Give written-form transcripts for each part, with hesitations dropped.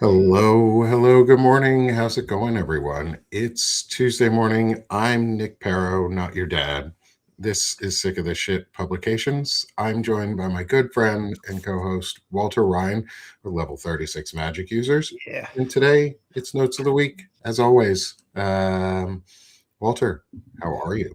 Hello, good morning. How's it going, everyone? It's Tuesday morning. I'm Nick Perro, not your dad. This is Sick of This Shit Publications. I'm joined by my good friend and co host, Walter Ryan, with Level 36 Magic Users. Yeah. And today, it's Notes of the Week, as always. Walter, how are you?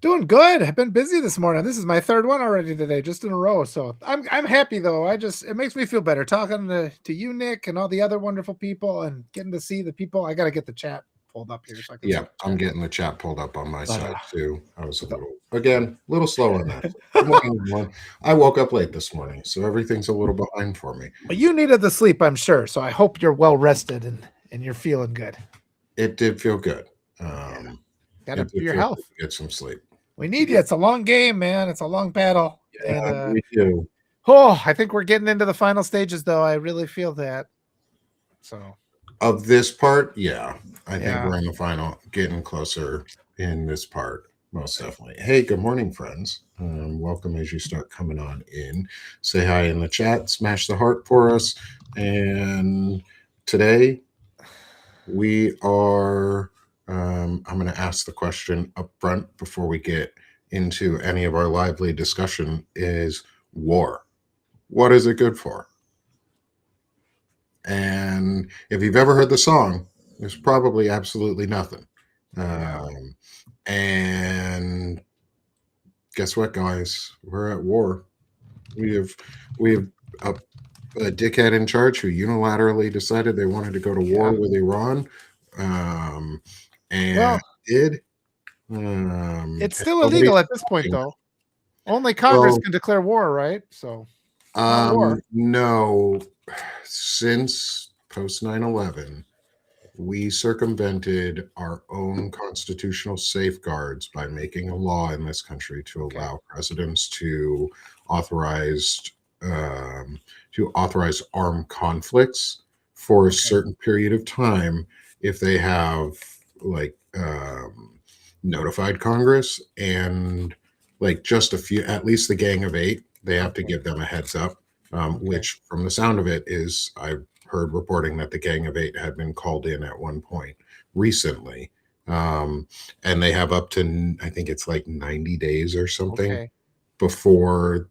Doing good. I've been busy this morning. This is my third one already today, just in a row. So I'm happy though. It makes me feel better talking to you, Nick, and all the other wonderful people and getting to see the people. I gotta get the chat pulled up here so I can see Yeah, the I'm chat. getting the chat pulled up on my But side too. I was a with the- little slow on that. Good morning, everyone. I woke up late this morning, so everything's a little behind for me. but you needed the sleep, I'm sure. So I hope you're well rested and you're feeling good. It did feel good. Yeah. Um, Gotta it for did your feel good health. to get some sleep. We need you. It's a long game, man. It's a long battle. And Yeah, we do. I think we're getting into the final stages though. I really feel that. So Of this part, yeah, I think yeah. we're in the final, getting closer in this part, most definitely. Hey, good morning, friends. Welcome as you start coming on in. Say hi in the chat, smash the heart for us. And today we are, I'm going to ask the question up front before we get into any of our lively discussion is war. What is it good for? And if you've ever heard the song, there's probably absolutely nothing. Yeah. Um, and guess what, guys? We're at war. We have we have a dickhead in charge who unilaterally decided they wanted to go to war Yeah. with Iran, um, and Well, did. it's And still nobody's illegal at this point, stopping them. though. Only Congress Well, can declare war, right? So it's not war. no, since post 9/11, we circumvented our own constitutional safeguards by making a law in this country to Okay. allow presidents authorize um, to authorize armed conflicts for a Okay. certain period of time if they have like notified Congress and like just a few, at least the Gang of Eight, they have to Okay. give them a heads up. Okay. Which, from the sound of it, is I've heard reporting that the Gang of Eight had been called in at one point recently. Um, and they have up to, I think it's like 90 days or something Okay. before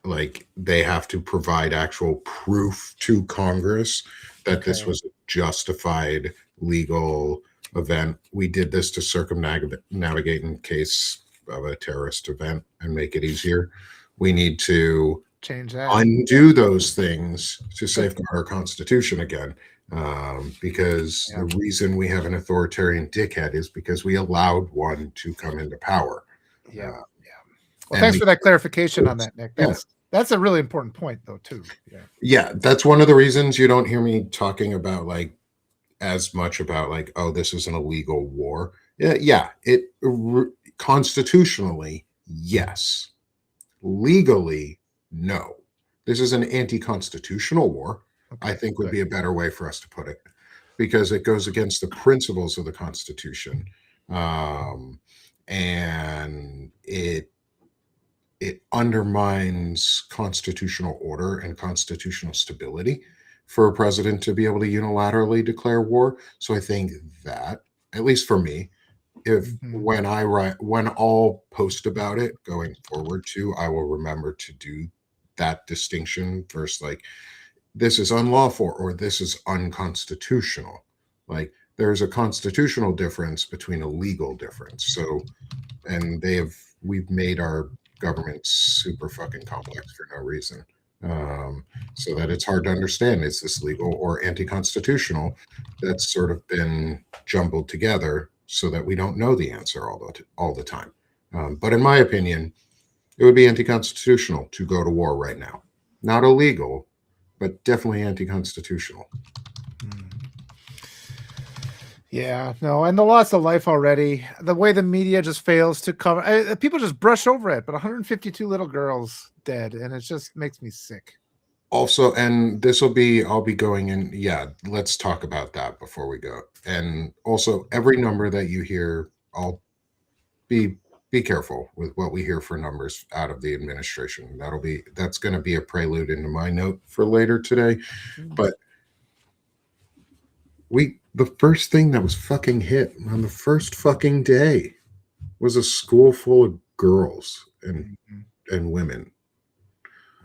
like they have to provide actual proof to Congress that this Okay. was a justified legal event. We did this to circumnavigate in case of a terrorist event and make it easier. We need to Change that. undo those things to Good. safeguard our Constitution again. Because Yeah. the reason we have an authoritarian dickhead is because we allowed one to come into power. Yeah. Uh, Yeah. Well, and thanks the for that clarification on that, Nick. yeah, That's a really important point, though, too. Yeah. yeah, that's one of the reasons you don't hear me talking about like as much about like, oh, this is an illegal war. Yeah, constitutionally, yes. Legally, no. This is an anti-constitutional war, I Okay. think would Good. be a better way for us to put it, because it goes against the principles of the Constitution. Um, and it undermines constitutional order and constitutional stability for a president to be able to unilaterally declare war. So I think that, at least for me, if Hmm. when I write when I'll post about it going forward too, I will remember to do that distinction versus like this is unlawful or this is unconstitutional. Like there's a constitutional difference between a legal difference. So and we've made our government super fucking complex for no reason. Um, so that it's hard to understand is this legal or anti-constitutional. That's sort of been jumbled together so that we don't know the answer all the time. But in my opinion, it would be anti-constitutional to go to war right now. Not illegal, but definitely anti-constitutional. Mm. Yeah, no, and the loss of life already. The way the media just fails to cover, people just brush over it. But 152 little girls dead, and it just makes me sick. Also, and this will be, I'll be going in. Yeah, let's talk about that before we go. And also, every number that you hear, I'll be be careful with what we hear for numbers out of the administration. That's going to be a prelude into my note for later today. Mm. But The first thing that was fucking hit on the first fucking day was a school full of girls and women.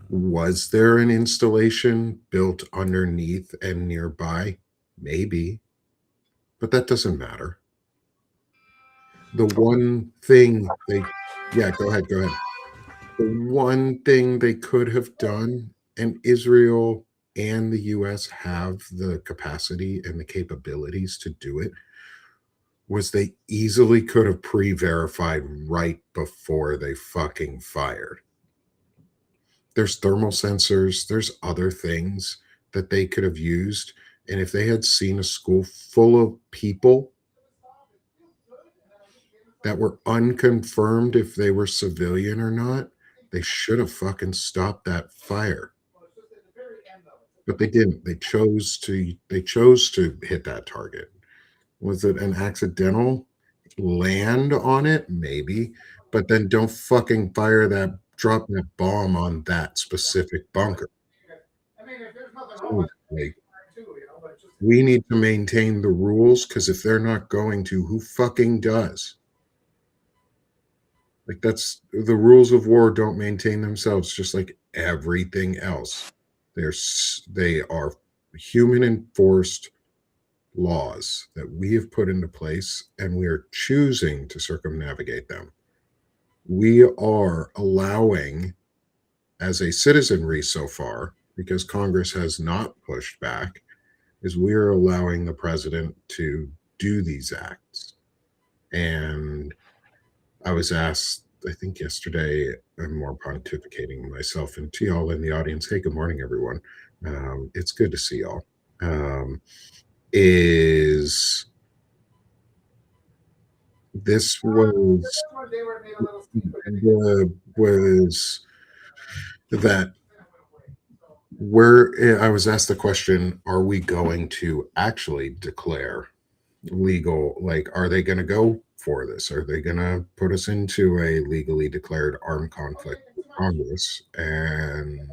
Was there an installation built underneath and nearby? Maybe, but that doesn't matter. The one thing they, yeah, go ahead. The one thing they could have done, and Israel and the US have the capacity and the capabilities to do it, was they easily could have pre-verified right before they fucking fired. There's thermal sensors, there's other things that they could have used. And if they had seen a school full of people that were unconfirmed if they were civilian or not, they should have fucking stopped that fire. But they didn't. They chose to hit that target. Was it an accidental land on it? Maybe. But then don't fucking drop that bomb on that specific bunker. Like, we need to maintain the rules because if they're not going to, who fucking does? Like, that's the rules of war don't maintain themselves, just like everything else. They are human enforced laws that we have put into place, and we are choosing to circumnavigate them. We are allowing, as a citizenry so far, because Congress has not pushed back, is we are allowing the president to do these acts. And I was asked, I think yesterday, I'm more pontificating myself, and to y'all in the audience, hey, good morning, everyone. It's good to see y'all. Is this was that where I was asked the question, are we going to actually declare legal, like, are they going to go for this? Are they going to put us into a legally declared armed conflict with Congress? And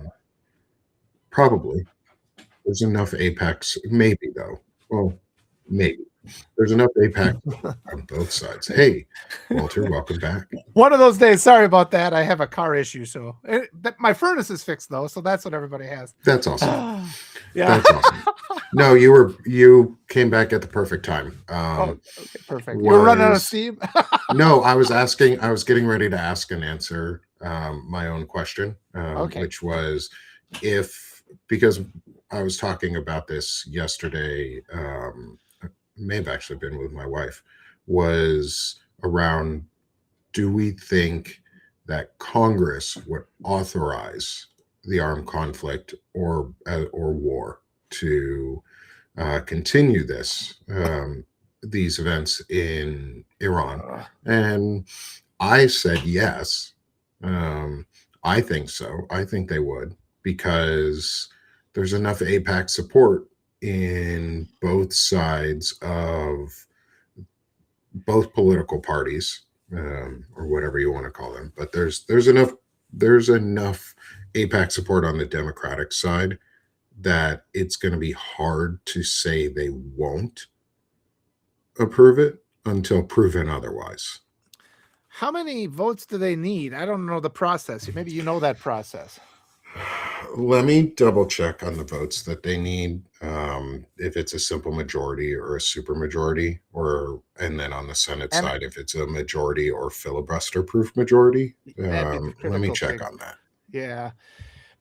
probably there's enough apex, maybe though. Well, maybe there's enough apex on both sides. Hey, Walter, welcome back. One of those days. Sorry about that. I have a car issue, so my furnace is fixed though, so that's what everybody has. That's awesome. Yeah, That's awesome. No, you came back at the perfect time. okay, perfect. You're running out of steam. No, I was getting ready to ask and answer my own question, Okay. which was because I was talking about this yesterday, may have actually been with my wife, was around, do we think that Congress would authorize the armed conflict or war to continue these events in Iran? And I said yes. I think so. I think they would, because there's enough APAC support in both sides of both political parties, or whatever you want to call them. But there's enough APAC support on the Democratic side that it's going to be hard to say they won't approve it until proven otherwise. How many votes do they need? I don't know the process. Maybe you know that process. Let me double check on the votes that they need. If it's a simple majority or a super majority, and then on the Senate side, if it's a majority or filibuster proof majority. Let me check on that. Yeah.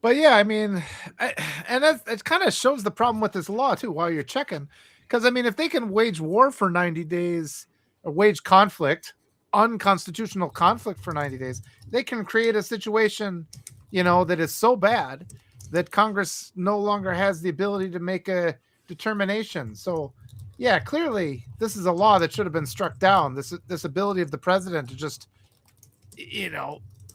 But yeah, I mean, and it kind of shows the problem with this law too, while you're checking. Because I mean, if they can wage war for 90 days, or wage conflict, unconstitutional conflict for 90 days, they can create a situation, that is so bad that Congress no longer has the ability to make a determination. So yeah, clearly this is a law that should have been struck down. This ability of the president to just,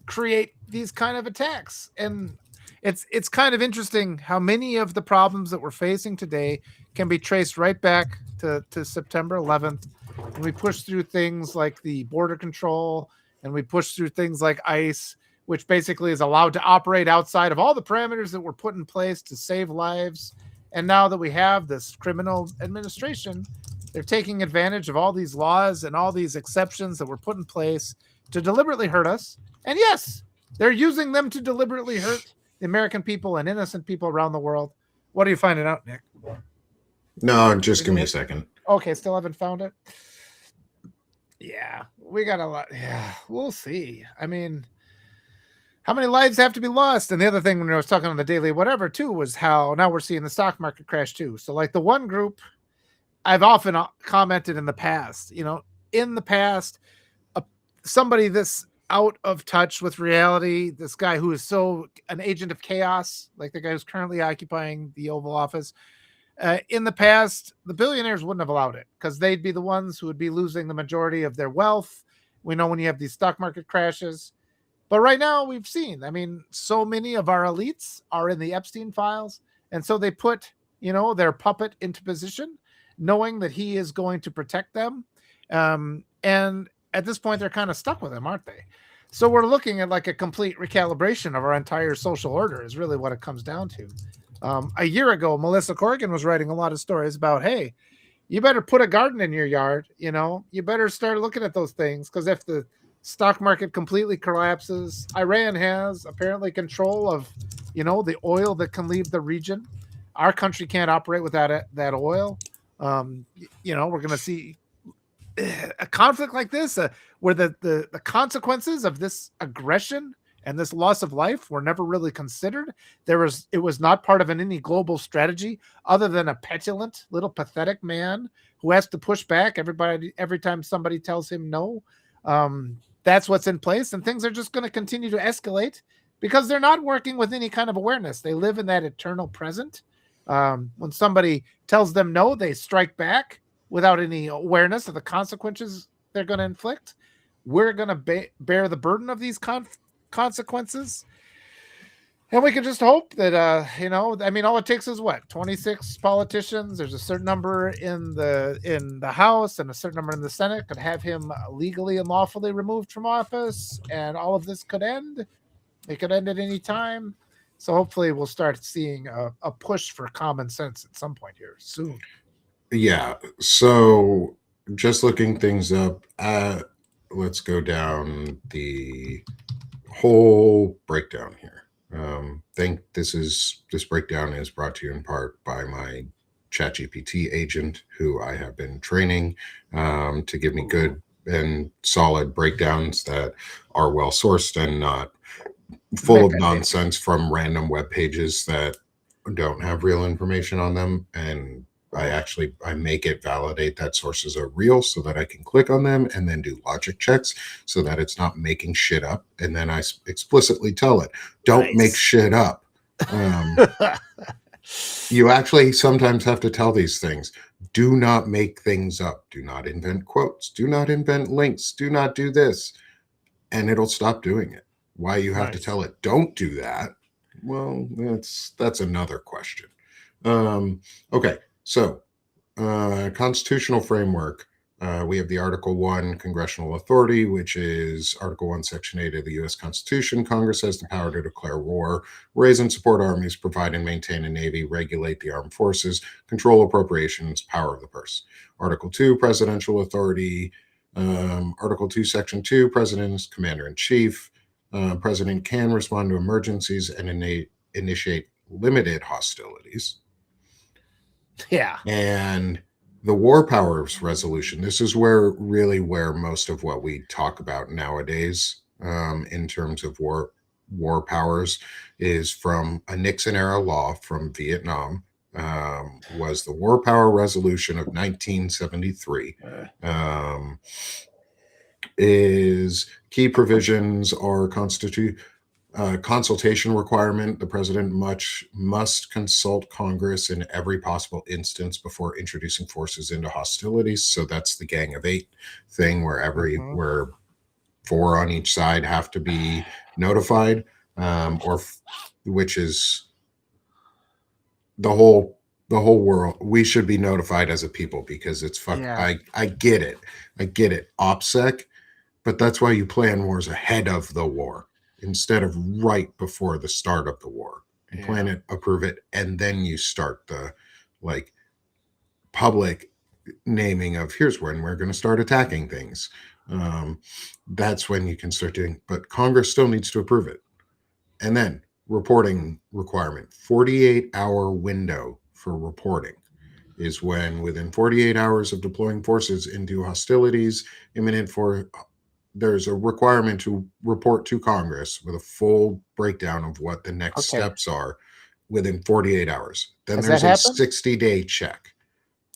create these kind of attacks. And it's kind of interesting how many of the problems that we're facing today can be traced right back to September 11th. And we push through things like the border control, and we push through things like ICE, which basically is allowed to operate outside of all the parameters that were put in place to save lives And now that we have this criminal administration, they're taking advantage of all these laws and all these exceptions that were put in place to deliberately hurt us. And yes, they're using them to deliberately hurt the American people and innocent people around the world. What are you finding out, Nick? No, just give me a second. Okay, still haven't found it. Yeah, we got a lot. Yeah, we'll see. I mean, how many lives have to be lost? And the other thing when I was talking on the daily whatever too was how now we're seeing the stock market crash too. So like the one group I've often commented in the past, in the past, somebody this out of touch with reality, this guy who is so an agent of chaos, like the guy who's currently occupying the Oval Office. In the past, the billionaires wouldn't have allowed it because they'd be the ones who would be losing the majority of their wealth. We know when you have these stock market crashes. But right now, we've seen, I mean, so many of our elites are in the Epstein files. And so they put, their puppet into position, knowing that he is going to protect them. And at this point, they're kind of stuck with him, aren't they? So we're looking at like a complete recalibration of our entire social order is really what it comes down to. A year ago, Melissa Corrigan was writing a lot of stories about, hey, you better put a garden in your yard. You better start looking at those things because if the stock market completely collapses, Iran has apparently control of, the oil that can leave the region. Our country can't operate without that oil. We're going to see a conflict like this where the consequences of this aggression and this loss of life were never really considered. It was not part of any global strategy other than a petulant little pathetic man who has to push back every time somebody tells him no. That's what's in place, and things are just going to continue to escalate because they're not working with any kind of awareness. They live in that eternal present. When somebody tells them no, they strike back without any awareness of the consequences they're going to inflict. We're going to bear the burden of these consequences. And we can just hope that, all it takes is what? 26 politicians. There's a certain number in the House and a certain number in the Senate could have him legally and lawfully removed from office. And all of this could end. It could end at any time. So hopefully we'll start seeing a push for common sense at some point here soon. Yeah. So just looking things up, let's go down the whole breakdown here. Think this breakdown is brought to you in part by my ChatGPT agent, who I have been training to give me good and solid breakdowns that are well sourced and not full of nonsense from random web pages that don't have real information on them. And I make it validate that sources are real so that I can click on them and then do logic checks so that it's not making shit up. And then I explicitly tell it, don't make shit up. You actually sometimes have to tell these things. Do not make things up. Do not invent quotes. Do not invent links. Do not do this. And it'll stop doing it. Why you have to tell it, don't do that. Well, that's another question. Okay. So, constitutional framework. We have the Article 1 congressional authority, which is Article 1, Section 8 of the U.S. Constitution. Congress has the power to declare war, raise and support armies, provide and maintain a navy, regulate the armed forces, control appropriations, power of the purse. Article 2, presidential authority. Article 2, Section 2, President is Commander-in-Chief. President can respond to emergencies and initiate limited hostilities. Yeah. And the War Powers Resolution, this is where most of what we talk about nowadays in terms of war powers is from a Nixon era law from Vietnam. Was the War Power Resolution of 1973. Is key provisions are consultation requirement. The president must consult Congress in every possible instance before introducing forces into hostilities. So that's the Gang of Eight thing, where where 4 on each side have to be notified, which is the whole world. We should be notified as a people because it's fuck. Yeah. I get it. OPSEC, but that's why you plan wars ahead of the war instead of right before the start of the war. You plan it, approve it, and then you start the like public naming of here's when we're going to start attacking things. That's when you can start doing, but Congress still needs to approve it. And then reporting requirement 48-hour window for reporting is when within 48 hours of deploying forces into hostilities imminent for there's a requirement to report to Congress with a full breakdown of what the next Okay. steps are within 48 hours. Then Has there's that a happened? 60-day check.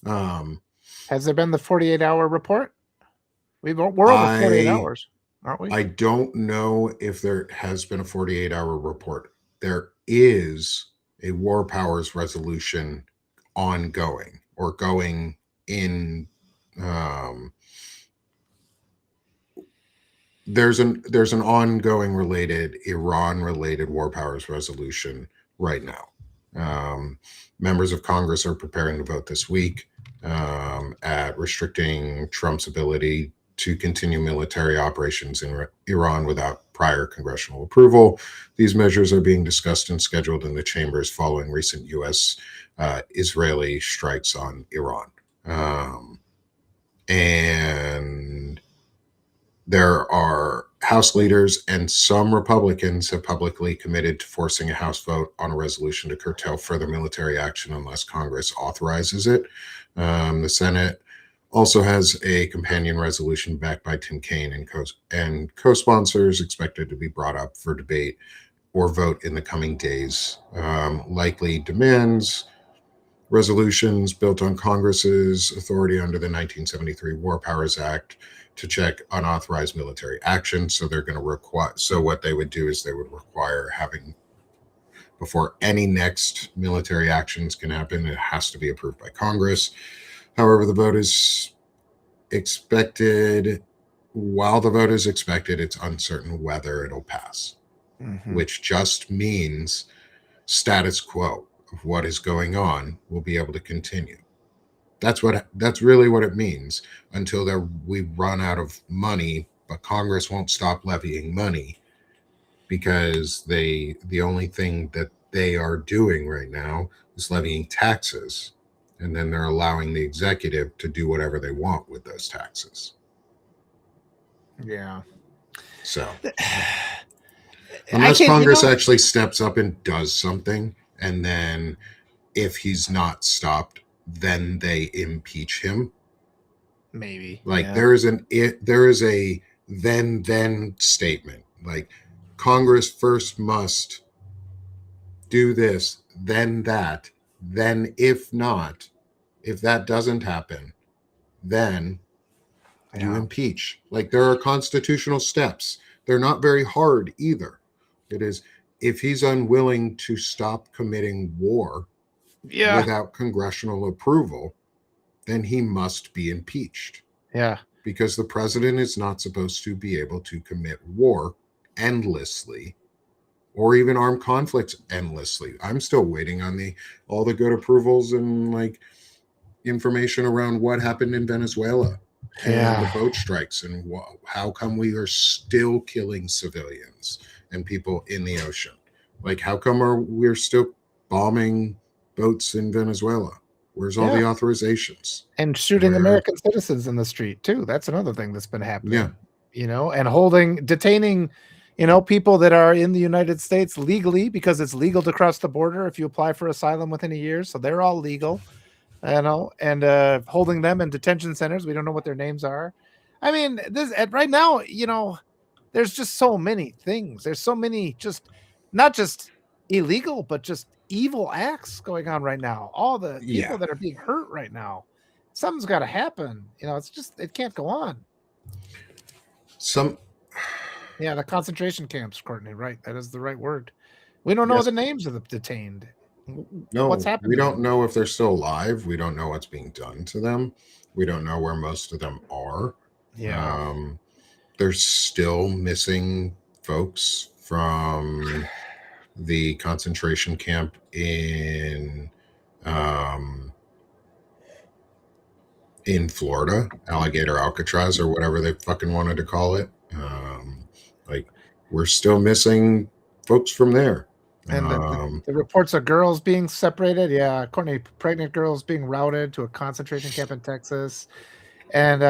Has there been the 48-hour report? We're over 48 I hours, aren't we? I don't know if there has been a 48-hour report. There is a war powers resolution ongoing or going in. There's an ongoing related Iran related war powers resolution right now. Members of Congress are preparing to vote this week at restricting Trump's ability to continue military operations in Iran without prior congressional approval. These measures are being discussed and scheduled in the chambers following recent U.S. Israeli strikes on Iran. And there are House leaders and some Republicans have publicly committed to forcing a House vote on a resolution to curtail further military action unless Congress authorizes it. The Senate also has a companion resolution backed by Tim Kaine and co-sponsors expected to be brought up for debate or vote in the coming days. Likely demands resolutions built on Congress's authority under the 1973 War Powers Act to check unauthorized military action. So they're going to require, so what they would do is they would require having, before any next military actions can happen, it has to be approved by Congress. However, the vote is expected. While the vote is expected, it's uncertain whether it'll pass, which just means status quo of what is going on will be able to continue. That's really what it means until we run out of money, but Congress won't stop levying money because the only thing that they are doing right now is levying taxes, and then they're allowing the executive to do whatever they want with those taxes. Yeah. So I unless can't, Congress actually steps up and does something, and then if he's not stopped, then they impeach him. Maybe. Like Yeah. there is a then statement. Like Congress first must do this, then that, then if not, if that doesn't happen, then you impeach. Like there are constitutional steps. They're not very hard either. It is if he's unwilling to stop committing war without congressional approval, then he must be impeached. Yeah. Because the president is not supposed to be able to commit war endlessly or even armed conflicts endlessly. I'm still waiting on all the good approvals and like information around what happened in Venezuela and the boat strikes and how come we are still killing civilians and people in the ocean. Like how come we're still bombing boats in Venezuela? Where's all the authorizations? And shooting American citizens in the street too. That's another thing that's been happening. Yeah. And detaining, people that are in the United States legally because it's legal to cross the border if you apply for asylum within a year. So they're all legal, and holding them in detention centers. We don't know what their names are. I mean, right now, there's just so many things. There's so many just not just illegal, but just evil acts going on right now. All the people that are being hurt right now. Something's got to happen. It can't go on. The concentration camps, Courtney, right? That is the right word. We don't know the names of the detained. No, what's happened? We don't know if they're still alive. We don't know what's being done to them. We don't know where most of them are. Yeah. There's still missing folks from the concentration camp in Florida, Alligator Alcatraz or whatever they fucking wanted to call it. Like we're still missing folks from there. And Um, the reports of girls being separated, yeah, Courtney, pregnant girls being routed to a concentration camp in Texas, and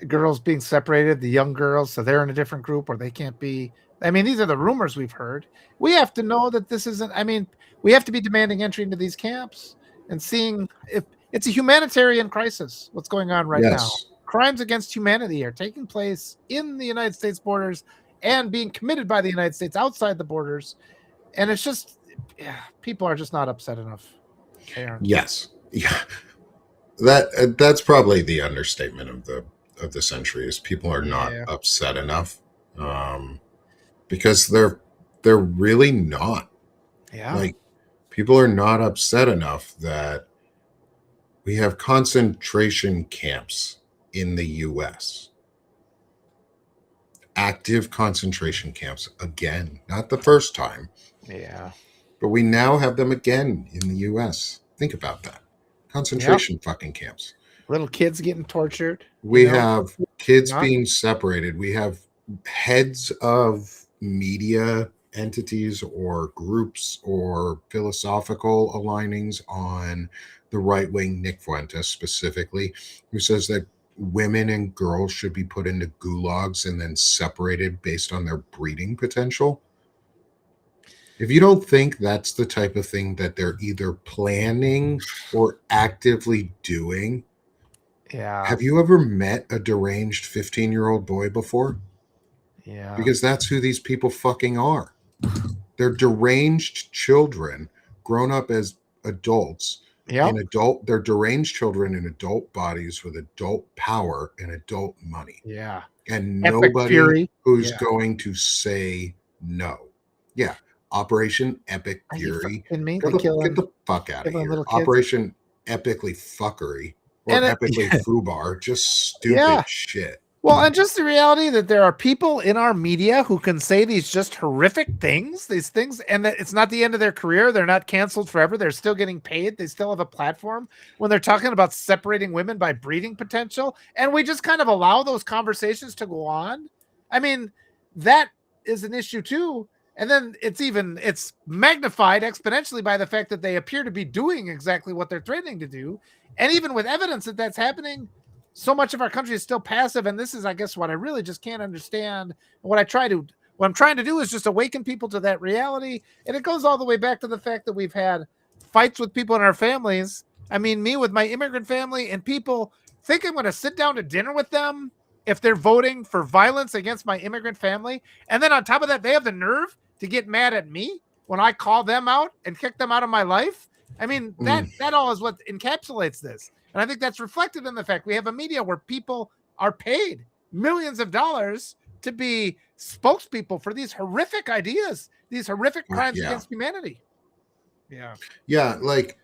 girls being separated, the young girls, so they're in a different group or they can't be. I mean, these are the rumors we've heard. We have to know that this isn't. I mean, we have to be demanding entry into these camps and seeing if it's a humanitarian crisis. What's going on right now? yes. Crimes against humanity are taking place in the United States borders and being committed by the United States outside the borders, and it's just, yeah, people are just not upset enough. They aren't. Yes. Yeah. That's probably the understatement of the century is people are not Yeah, upset enough. Um, because they're really not. yeah, Like people are not upset enough that we have concentration camps in the US. Active concentration camps again, not the first time, yeah, but we now have them again in the US. Think about that. yeah. Concentration fucking camps. Little kids getting tortured, We have kids not. being separated. We have heads of media entities or groups or philosophical alignings on the right wing, Nick Fuentes specifically, who says that women and girls should be put into gulags and then separated based on their breeding potential. If you don't think that's the type of thing that they're either planning or actively doing, Yeah, have you ever met a deranged 15-year-old boy before? yeah, Because that's who these people fucking are. They're deranged children grown up as adults yep, they're deranged children in adult bodies with adult power and adult money. yeah. And Epic nobody Fury. who's Yeah. going to say no. Yeah. Operation Epic Are you Fury. fucking me? Get They the fuck out of killing here. little kids. Operation Epically Fuckery or And it, Epically Fubar. Just stupid yeah. shit. Well, and just the reality that there are people in our media who can say these just horrific things, these things, and that it's not the end of their career. They're not canceled forever. They're still getting paid. They still have a platform when they're talking about separating women by breeding potential. And we just kind of allow those conversations to go on. I mean, that is an issue too. And then it's magnified exponentially by the fact that they appear to be doing exactly what they're threatening to do. And even with evidence that that's happening, so much of our country is still passive, and this is, I guess, what I really just can't understand. What I'm trying to do is just awaken people to that reality, and it goes all the way back to the fact that we've had fights with people in our families. I mean, me with my immigrant family, and people think I'm going to sit down to dinner with them if they're voting for violence against my immigrant family, and then on top of that, they have the nerve to get mad at me when I call them out and kick them out of my life. I mean, Mm. that all is what encapsulates this. And I think that's reflected in the fact we have a media where people are paid millions of dollars to be spokespeople for these horrific ideas, these horrific crimes Yeah. against humanity. Yeah. Yeah. Like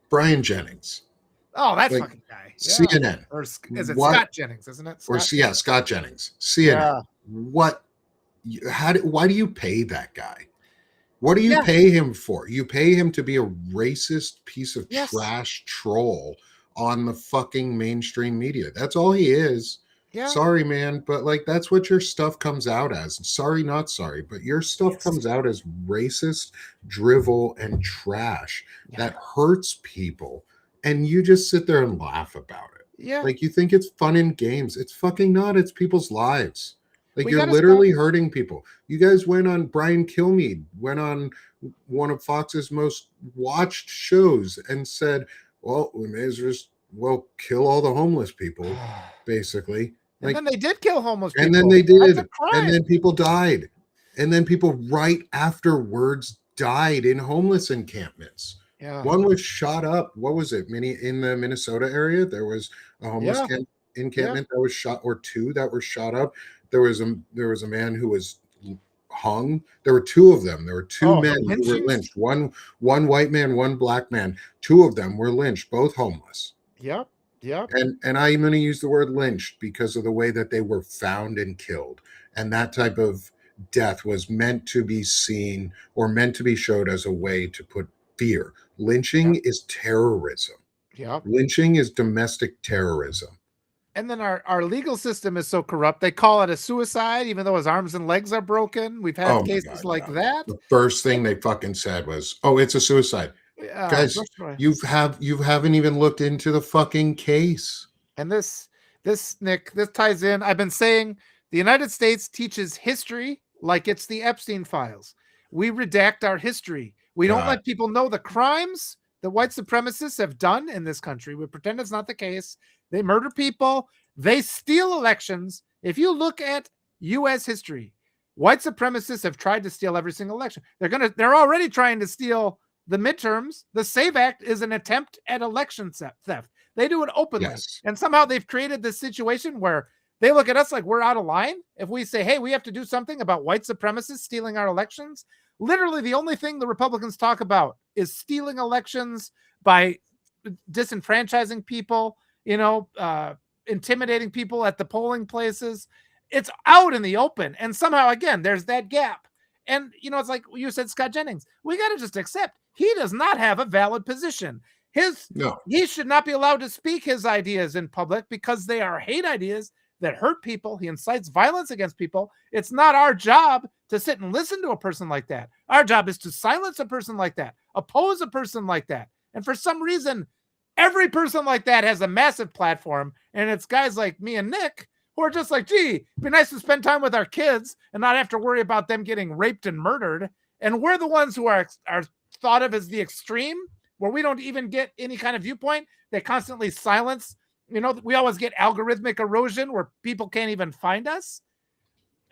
Brian Jennings, Oh, that like fucking guy. Yeah. CNN. Or is it What Scott Jennings, isn't it? or Scott? yeah, Scott Jennings, CNN. Yeah. What? Why do you pay that guy? What do you Yeah. pay him for? You pay him to be a racist piece of Yes. trash troll on the fucking mainstream media. That's all he is. Yeah. Sorry, man, but like that's what your stuff comes out as. Sorry, not sorry, but your stuff Yes. comes out as racist, drivel, and trash Yeah. that hurts people. And you just sit there and laugh about it. Yeah. Like you think it's fun in games. It's fucking not. It's people's lives. Like We you're got to stop. literally hurting people. You guys went on Brian Kilmeade, went on one of Fox's most watched shows and said, well, we may as well kill all the homeless people, basically. And Like, then they did kill homeless and then people. they That's a did. And crime. then people died. And then people right afterwards died in homeless encampments. Yeah. One was shot up. What was it? In the Minnesota area, there was a homeless Yeah. encampment that was shot, or two that were shot up. There was a man who was hung. There were two of them. There were two Oh, the men who were lynchings. lynched. One white man, one black man. Two of them were lynched, both homeless. Yep. Yep. And I'm going to use the word lynched because of the way that they were found and killed. And that type of death was meant to be seen or meant to be showed as a way to put fear. Lynching Yep. is terrorism. Yep. Lynching is domestic terrorism. And then our legal system is so corrupt, they call it a suicide, even though his arms and legs are broken. We've had Oh my cases god, like yeah. that. The first thing they fucking said was, "Oh, it's a suicide." Guys, Rush Roy. you haven't even looked into the fucking case. And this Nick, this ties in. I've been saying the United States teaches history like it's the Epstein files. We redact our history. We don't God, let people know the crimes that white supremacists have done in this country. We pretend it's not the case. They murder people. They steal elections. If you look at U.S. history, white supremacists have tried to steal every single election. They're already trying to steal the midterms. The SAVE Act is an attempt at election theft. They do it openly. yes. And somehow they've created this situation where they look at us like we're out of line. If we say, hey, we have to do something about white supremacists stealing our elections, literally the only thing the Republicans talk about is stealing elections by disenfranchising people, intimidating people at the polling places. It's out in the open. And somehow, again, there's that gap. And, it's like you said, Scott Jennings, we got to just accept he does not have a valid position. No. He should not be allowed to speak his ideas in public because they are hate ideas that hurt people. He incites violence against people. It's not our job to sit and listen to a person like that. Our job is to silence a person like that, oppose a person like that. And for some reason, every person like that has a massive platform. And it's guys like me and Nick who are just like, gee, it'd be nice to spend time with our kids and not have to worry about them getting raped and murdered. And we're the ones who are thought of as the extreme, where we don't even get any kind of viewpoint. They constantly silence. We always get algorithmic erosion where people can't even find us.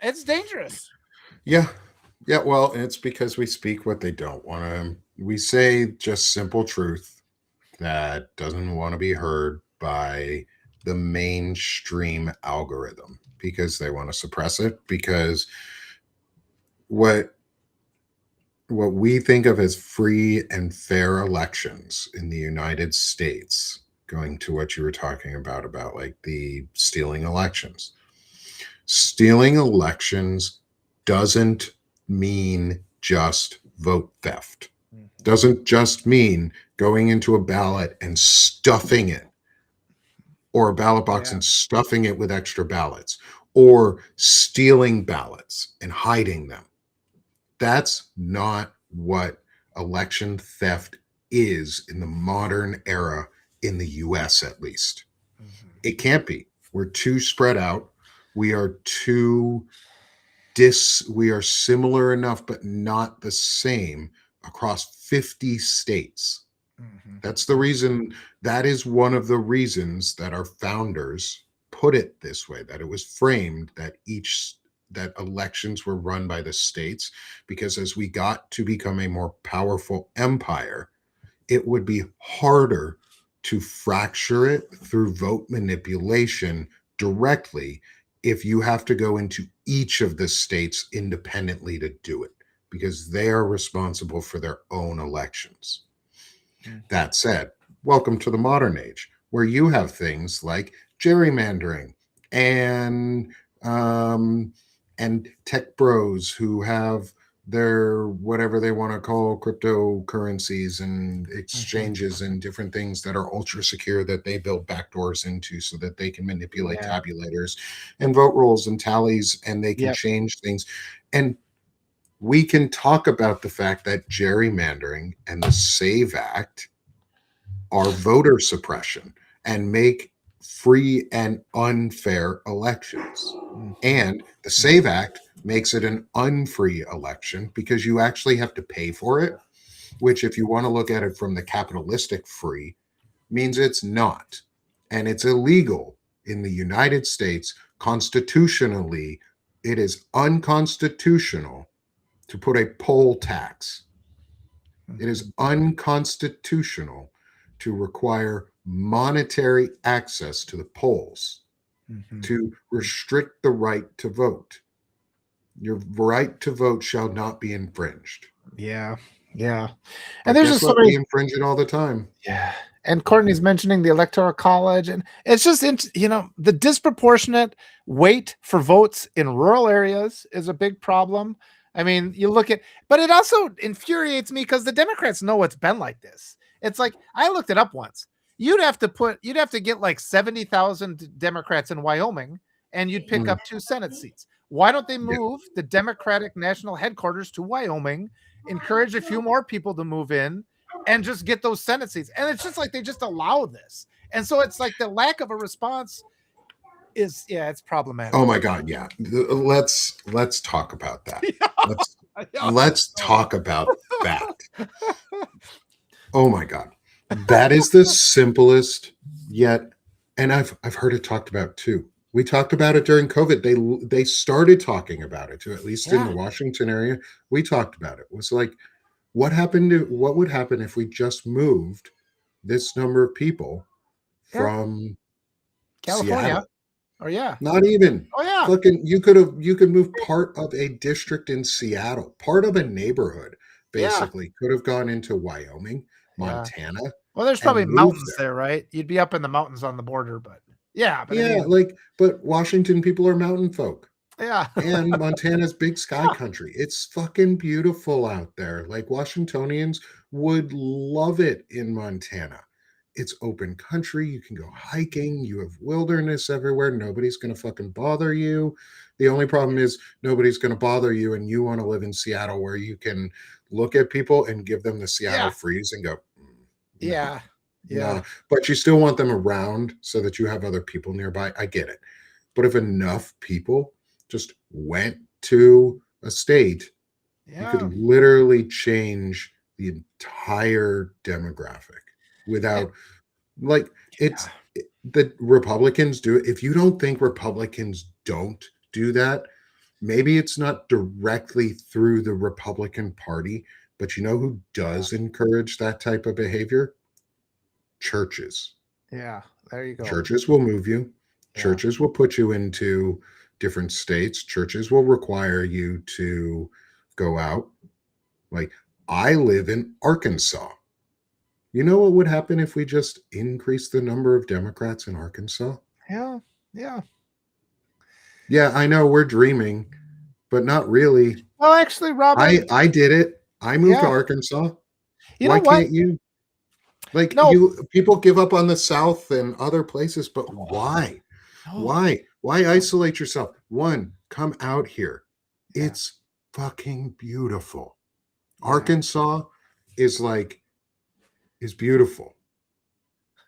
It's dangerous. Yeah. Yeah. Well, it's because we speak what they don't want to. We say just simple truth that doesn't want to be heard by the mainstream algorithm because they want to suppress it. Because what we think of as free and fair elections in the United States, going to what you were talking about like the stealing elections. Stealing elections doesn't mean just vote theft. Doesn't just mean going into a ballot and stuffing it, or a ballot box and stuffing it with extra ballots, or stealing ballots and hiding them. That's not what election theft is in the modern era in the US, at least. It can't be. We're too spread out. We are we are similar enough, but not the same across 50 states. That's the reason. That is one of the reasons that our founders put it this way, that it was framed that elections were run by the states, because as we got to become a more powerful empire, it would be harder to fracture it through vote manipulation directly if you have to go into each of the states independently to do it, because they are responsible for their own elections. That said, welcome to the modern age, where you have things like gerrymandering and tech bros who have their whatever they want to call cryptocurrencies and exchanges and different things that are ultra secure that they build backdoors into so that they can manipulate tabulators and vote rolls and tallies, and they can change things. And we can talk about the fact that gerrymandering and the SAVE Act are voter suppression and make free and unfair elections. And the SAVE Act makes it an unfree election because you actually have to pay for it, which, if you want to look at it from the capitalistic free, means it's not. And it's illegal in the United States. Constitutionally, it is unconstitutional to put a poll tax. It is unconstitutional to require monetary access to the polls, to restrict the right to vote. Your right to vote shall not be infringed. Yeah. And there's just we infringe it all the time. Yeah. And Courtney's mentioning the Electoral College, and it's just, the disproportionate weight for votes in rural areas is a big problem. I mean, but it also infuriates me because the Democrats know it's been like this. It's like, I looked it up once. you'd have to get like 70,000 Democrats in Wyoming, and you'd pick Mm, up 2 Senate seats. Why don't they yeah. move the Democratic national headquarters to Wyoming, encourage a few more people to move in, and just get those Senate seats? And it's just like they just allow this. And so it's like the lack of a response is, yeah, it's problematic. Oh my God, yeah. Let's talk about that. Let's Yeah. let's talk about that. Oh my God. That is the simplest yet, and I've heard it talked about too. We talked about it during COVID. They started talking about it too, at least in the Yeah. Washington area. We talked about it. It was like, what would happen if we just moved this number of people Yeah. from California. Seattle? Oh yeah. Not even. Oh yeah. Fucking you could move part of a district in Seattle, part of a neighborhood Yeah. basically could have gone into Wyoming, Yeah. Montana, Well, there's probably and moved mountains there. there, right? You'd be up in the mountains on the border, but yeah, but I Yeah, mean, like, but Washington people are mountain folk. yeah. And Montana's big sky Yeah. country. It's fucking beautiful out there. Like Washingtonians would love it in Montana. It's open country. You can go hiking. You have wilderness everywhere. Nobody's going to fucking bother you. The only problem is nobody's going to bother you, and you want to live in Seattle where you can look at people and give them the Seattle Yeah. freeze and go, no, Yeah. Yeah. no. But you still want them around so that you have other people nearby. I get it. But if enough people just went to a state, you could Yeah. literally change the entire demographic And without, like, yeah. the Republicans do it. If you don't think Republicans don't do that, maybe it's not directly through the Republican Party, but you know who Yeah. does encourage that type of behavior? Churches. Yeah. There you go. Churches will move you. Yeah. Churches will put you into different states. Churches will require you to go out. Like, I live in Arkansas. You know what would happen if we just increased the number of Democrats in Arkansas? Yeah. Yeah. Yeah, I know we're dreaming, but not really. Well, actually, Robin, I did it. I moved to yeah. Arkansas. You know Why what? can't you? Like, No, people give up on the South and other places, but why? no. Why isolate yourself? One, come out here. Yeah. It's fucking beautiful. Yeah. Arkansas is like is beautiful.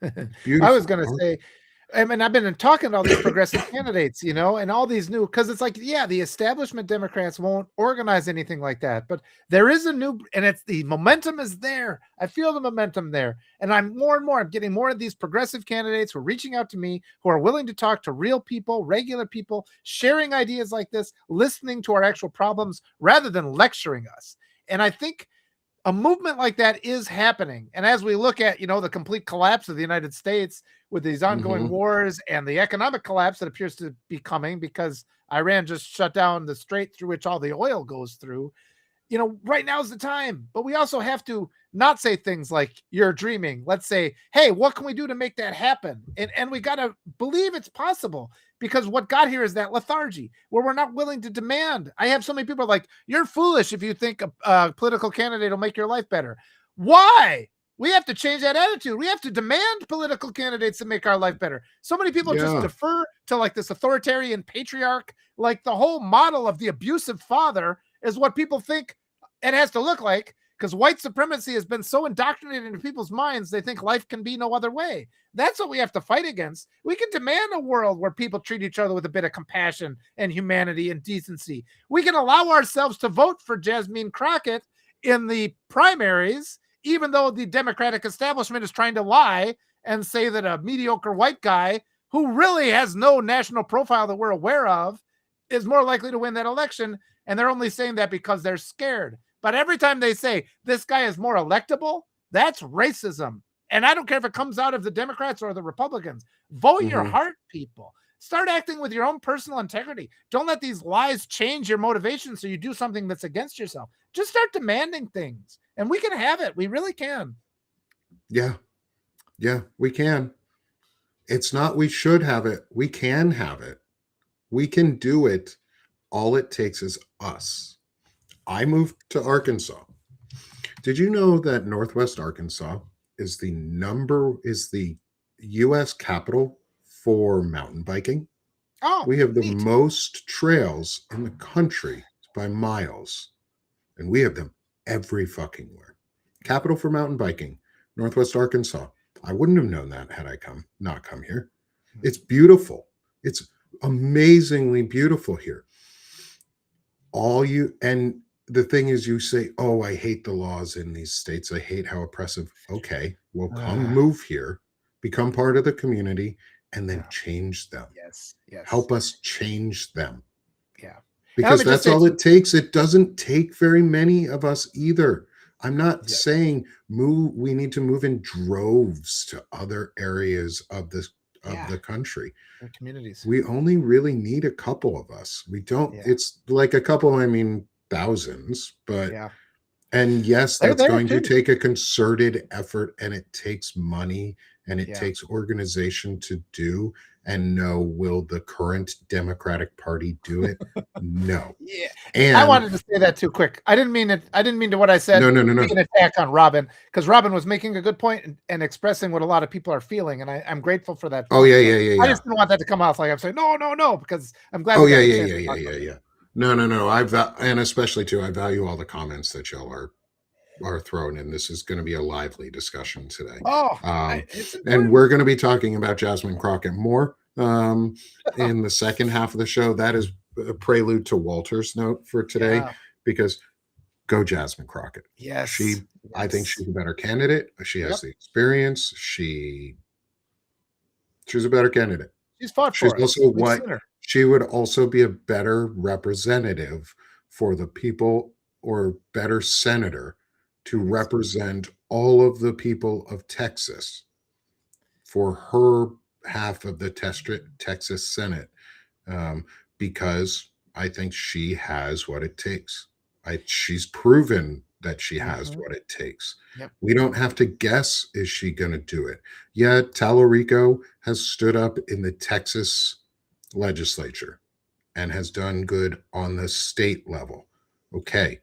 I was Beautiful. gonna say, I mean, I've been talking to all these progressive candidates, and all these new, because it's like, yeah, the establishment Democrats won't organize anything like that, but there is a new, and it's the momentum is there. I feel the momentum there, and I'm getting more of these progressive candidates who are reaching out to me, who are willing to talk to real people, regular people, sharing ideas like this, listening to our actual problems rather than lecturing us. And I think a movement like that is happening. And as we look at, the complete collapse of the United States with these ongoing Mhm. wars and the economic collapse that appears to be coming because Iran just shut down the strait through which all the oil goes through, right now is the time. But we also have to not say things like you're dreaming. Let's say, hey, what can we do to make that happen? And we got to believe it's possible, because what got here is that lethargy where we're not willing to demand. I have so many people like, you're foolish if you think a political candidate will make your life better. Why? We have to change that attitude. We have to demand political candidates to make our life better. So many people just Yeah. defer to like this authoritarian patriarch, like the whole model of the abusive father is what people think it has to look like, because white supremacy has been so indoctrinated into people's minds, they think life can be no other way. That's what we have to fight against. We can demand a world where people treat each other with a bit of compassion and humanity and decency. We can allow ourselves to vote for Jasmine Crockett in the primaries, even though the Democratic establishment is trying to lie and say that a mediocre white guy who really has no national profile that we're aware of is more likely to win that election. And they're only saying that because they're scared. But every time they say this guy is more electable, that's racism. And I don't care if it comes out of the Democrats or the Republicans. Vote your Mhm. heart, people. Start acting with your own personal integrity. Don't let these lies change your motivation so you do something that's against yourself. Just start demanding things, and we can have it. We really can. Yeah. Yeah, we can. It's not we should have it. We can have it. We can do it. All it takes is us. I moved to Arkansas. Did you know that Northwest Arkansas is the U.S. capital for mountain biking. Oh, We have the neat. most trails in the country by miles, and we have them every fucking where. Capital for mountain biking, Northwest Arkansas. I wouldn't have known that had I not come here. It's beautiful. It's amazingly beautiful here. And the thing is, you say, oh, I hate the laws in these states. I hate how oppressive. Okay, well, come move here, become part of the community, and then change them. Yes. Yes. Help us change them. Yeah. Because that's all it takes. It doesn't take very many of us either. I'm not saying we need to move in droves to other areas of the country. Communities. We only really need a couple of us. We don't, it's like a couple, I mean, thousands, but, and yes, that's going to take a concerted effort, and it takes money, and it takes organization to do. And no, will the current Democratic Party do it? No. Yeah. And I wanted to say that too quick. I didn't mean it. I didn't mean to what I said. No. Be an attack on Robin, because Robin was making a good point and expressing what a lot of people are feeling, and I'm grateful for that. Oh yeah. I just didn't want that to come off like I'm saying no, because I'm glad. Oh yeah. No. And especially too, I value all the comments that y'all are thrown in. This is going to be a lively discussion today. And we're going to be talking about Jasmine Crockett more in the second half of the show. That is a prelude to Walter's note for today, because go Jasmine Crockett. Yes. I think she's a better candidate. She has the experience. She's a better candidate. She's fought for it. She would also be a better representative for the people, or better senator to represent all of the people of Texas for her half of the Texas Senate, because I think she has what it takes. She's proven that she has what it takes. We don't have to guess, is she going to do it? Yeah, Tallarico has stood up in the Texas legislature and has done good on the state level. Okay.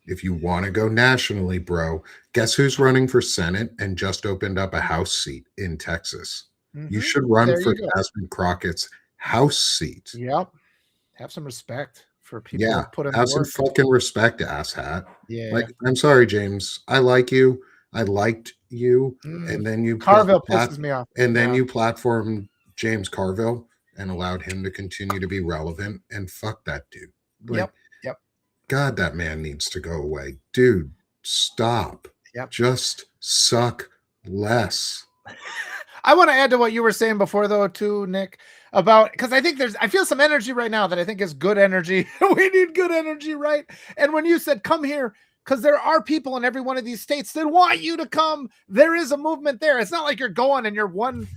If you want to go nationally, bro, guess who's running for Senate and just opened up a House seat in Texas? You should run for Jasmine Crockett's House seat. Yep. Have some respect for people. Yeah. Have some fucking respect, asshat. Yeah. Like, I'm sorry, James. I like you. I liked you. And then you Carville pisses me off. And then you platformed James Carville and allowed him to continue to be relevant. And fuck that dude. Like, Yep. God, that man needs to go away. Dude, stop. Just suck less. I want to add to what you were saying before, though, too, Nick, about, because I think I feel some energy right now that I think is good energy. We need good energy, right? And when you said come here, because there are people in every one of these states that want you to come. There is a movement there. It's not like you're going and you're one,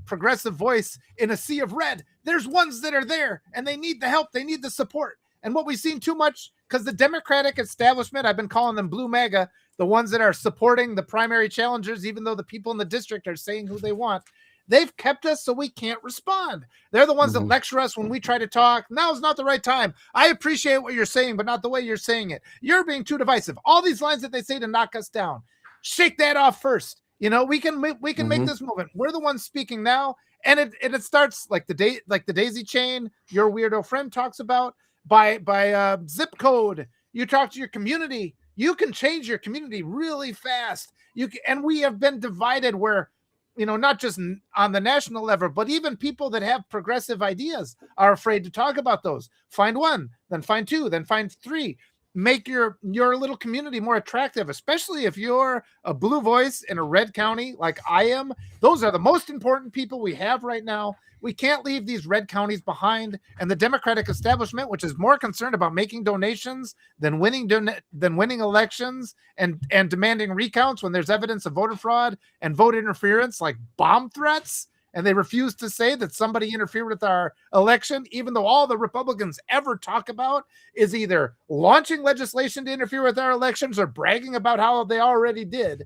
progressive voice in a sea of red. There's ones that are there, and they need the help. They need the support. And what we've seen too much, because the Democratic establishment, I've been calling them blue MAGA, the ones that are supporting the primary challengers, even though the people in the district are saying who they want, they've kept us so we can't respond. They're the ones that lecture us when we try to talk. Now's not the right time. I appreciate what you're saying, but not the way you're saying it. You're being too divisive. All these lines that they say to knock us down, shake that off first. We can make this movement. We're the ones speaking now, and it starts like the daisy chain your weirdo friend talks about, by zip code. You talk to your community. You can change your community really fast. And we have been divided where, not just on the national level, but even people that have progressive ideas are afraid to talk about those. Find one, then find two, then find three. Make your little community more attractive, especially if you're a blue voice in a red county like I am. Those are the most important people we have right now. We can't leave these red counties behind. And the Democratic establishment, which is more concerned about making donations than winning elections and demanding recounts when there's evidence of voter fraud and vote interference, like bomb threats, and they refuse to say that somebody interfered with our election, even though all the Republicans ever talk about is either launching legislation to interfere with our elections or bragging about how they already did.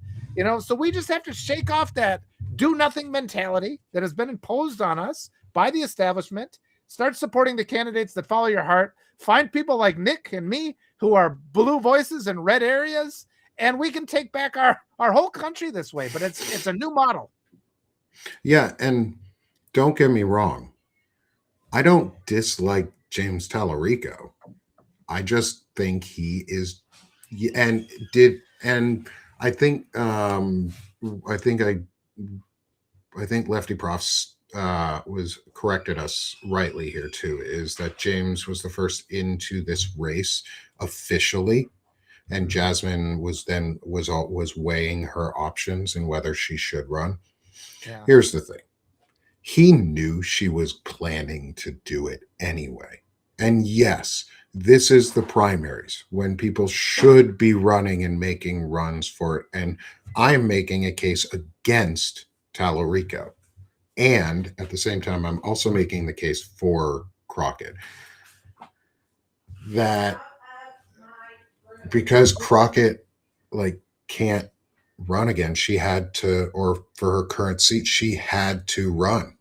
So we just have to shake off that do-nothing mentality that has been imposed on us by the establishment. Start supporting the candidates that follow your heart. Find people like Nick and me who are blue voices in red areas and we can take back our whole country this way. But it's a new model. Yeah, and don't get me wrong. I don't dislike James Tallarico. I just think he is, and did, and I think, I think I think Lefty Profs was corrected us rightly here too. Is that James was the first into this race officially, and Jasmine was weighing her options and whether she should run. Yeah. Here's the thing: he knew she was planning to do it anyway. And yes, this is the primaries when people should be running and making runs for it. And I'm making a case against Tallarico. And at the same time, I'm also making the case for Crockett that because Crockett like can't run again, she had to, or for her current seat, she had to run.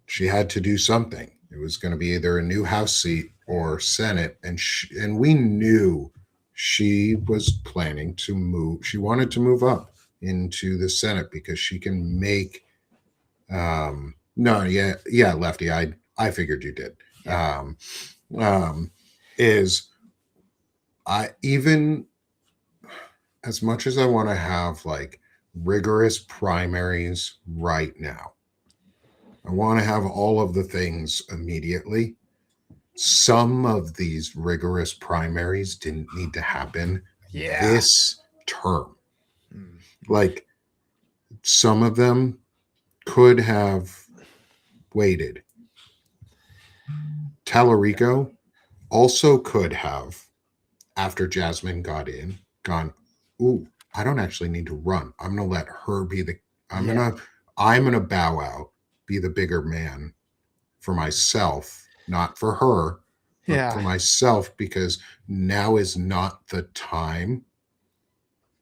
She had to do something. It was going to be either a new House seat or Senate, and we knew she was planning to move. She wanted to move up into the Senate because she can make. No, yeah, Lefty. I figured you did. Is I even as much as I want to have like rigorous primaries right now. I want to have all of the things immediately. Some of these rigorous primaries didn't need to happen this term. Like some of them could have waited. Tallarico also could have, after Jasmine got in, gone, ooh, I don't actually need to run. I'm gonna let her be the I'm gonna bow out, be the bigger man for myself, not for her, but for myself, because now is not the time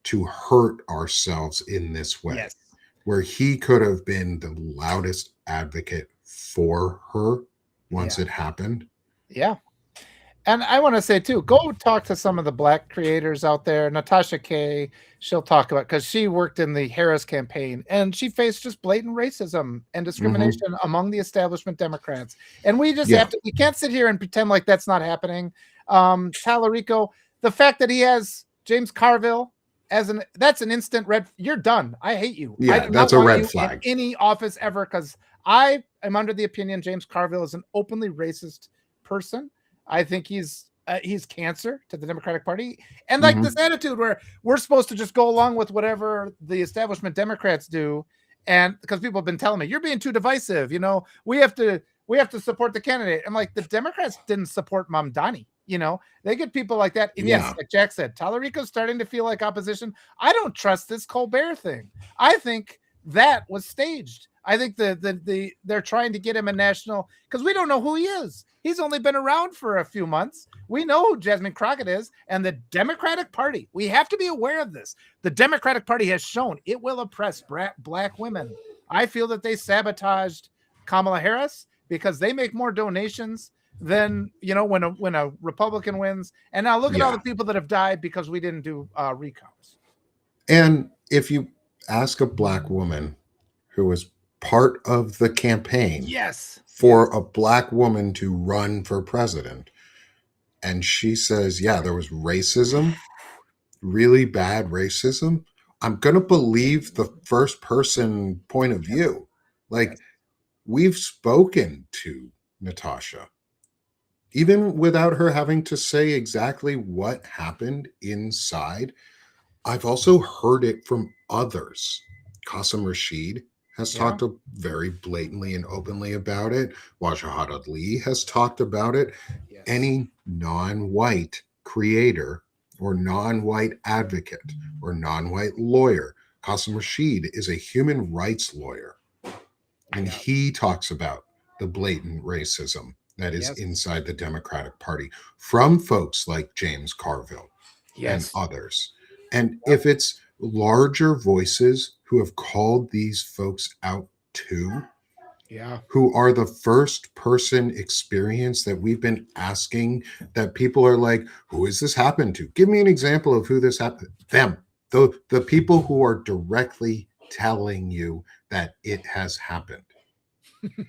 to hurt ourselves in this way. Yes. Where he could have been the loudest advocate for her once it happened. Yeah. And I want to say too, go talk to some of the Black creators out there. Natasha Kaye, she'll talk about, because she worked in the Harris campaign and she faced just blatant racism and discrimination among the establishment Democrats. And we just have to, we can't sit here and pretend like that's not happening. Tallarico, the fact that he has James Carville that's an instant red. You're done. I hate you. Yeah, that's a red flag. In any office ever, because I am under the opinion James Carville is an openly racist person. I think he's cancer to the Democratic Party. And like this attitude where we're supposed to just go along with whatever the establishment Democrats do. And because people have been telling me, you're being too divisive, we have to support the candidate. I'm like, the Democrats didn't support Mamdani. They get people like that. And yes, like Jack said, Tallarico's starting to feel like opposition. I don't trust this Colbert thing. I think that was staged. I think they're trying to get him a national, because we don't know who he is. He's only been around for a few months. We know who Jasmine Crockett is, and the Democratic Party, we have to be aware of this. The Democratic Party has shown it will oppress Black women. I feel that they sabotaged Kamala Harris because they make more donations than, when a Republican wins. And now look at all the people that have died because we didn't do recounts. And if you ask a Black woman who was part of the campaign for a Black woman to run for president, and she says, yeah, there was racism, really bad racism, I'm going to believe the first person point of view. Like, we've spoken to Natasha, even without her having to say exactly what happened inside. I've also heard it from others. Qasim Rashid has talked very blatantly and openly about it. Wajahat Ali has talked about it. Yes. Any non-white creator or non-white advocate or non-white lawyer, Qasim Rashid is a human rights lawyer. And he talks about the blatant racism that is inside the Democratic Party from folks like James Carville and others. And if it's larger voices who have called these folks out too, who are the first person experience that we've been asking, that people are like, who has this happened to? Give me an example of who this happened. Them. the people who are directly telling you that it has happened.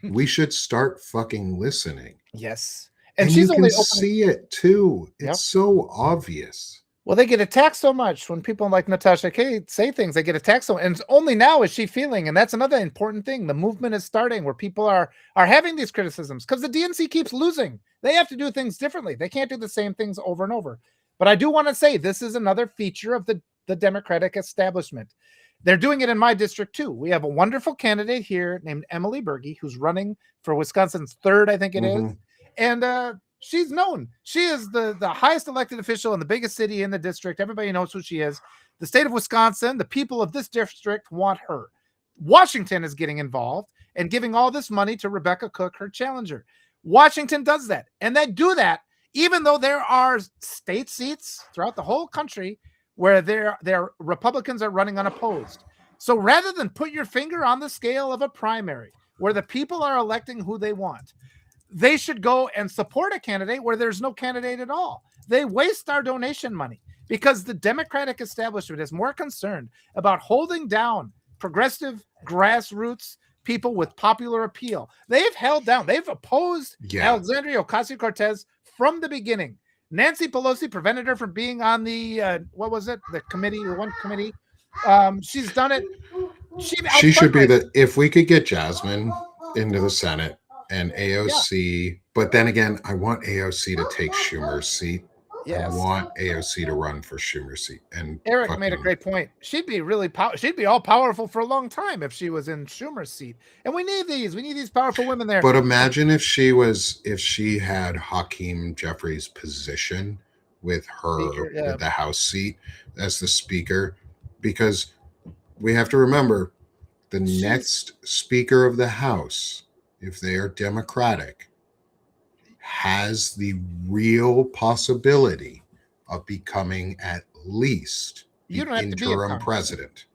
We should start fucking listening. Yes. And And you she's can only opening. see it too. It's Yep. so obvious. Well, they get attacked so much when people like Natasha K say things. They get attacked so, and it's only now is she feeling, and that's another important thing. The movement is starting where people are having these criticisms because the DNC keeps losing. They have to do things differently. They can't do the same things over and over. But I do want to say this is another feature of the Democratic establishment. They're doing it in my district too. We have a wonderful candidate here named Emily Berge, who's running for Wisconsin's 3rd, I think it is, and she's known. She is the highest elected official in the biggest city in the district. Everybody knows who she is. The state of Wisconsin, the people of this district want her. Washington is getting involved and giving all this money to Rebecca Cook, her challenger. Washington does that, and they do that even though there are state seats throughout the whole country where their Republicans are running unopposed. So rather than put your finger on the scale of a primary where the people are electing who they want, they should go and support a candidate where there's no candidate at all. They waste our donation money because the Democratic establishment is more concerned about holding down progressive grassroots people with popular appeal. They've held down, they've opposed Alexandria Ocasio-Cortez from the beginning. Nancy Pelosi prevented her from being on the the committee, or one committee. She's done it. She should be if we could get Jasmine into the Senate and AOC, but then again, I want AOC to take Schumer's seat. Yes. I want AOC to run for Schumer's seat. And Eric made a great point. She'd be really she'd be all powerful for a long time if she was in Schumer's seat. And we need these powerful women there. But imagine if she had Hakeem Jeffries' position with her with the House seat as the speaker, because we have to remember the next Speaker of the House, if they are Democratic, has the real possibility of becoming at least the interim president.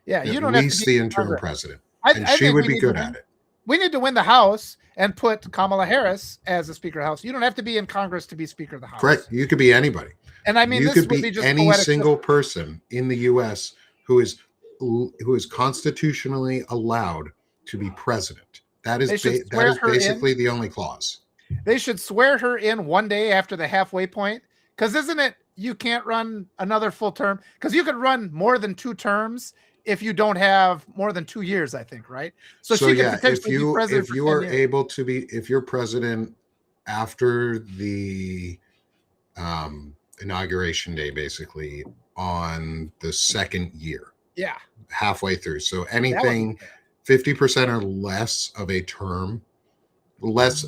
Yeah, you don't at least the interim president. And she would be good at it. We need to win the House and put Kamala Harris as the Speaker of the House. You don't have to be in Congress to be Speaker of the House. Correct. You could be anybody. And I mean, you this could would be just any single person in the U.S. who is constitutionally allowed to be president. That is basically the only clause. They should swear her in one day after the halfway point, because isn't it you can't run another full term? Because you could run more than 2 terms if you don't have more than 2 years, I think, right? So she could potentially be president. If you are able to be, if you're president after the inauguration day, basically on the 2nd year, halfway through. So anything 50% or less of a term, less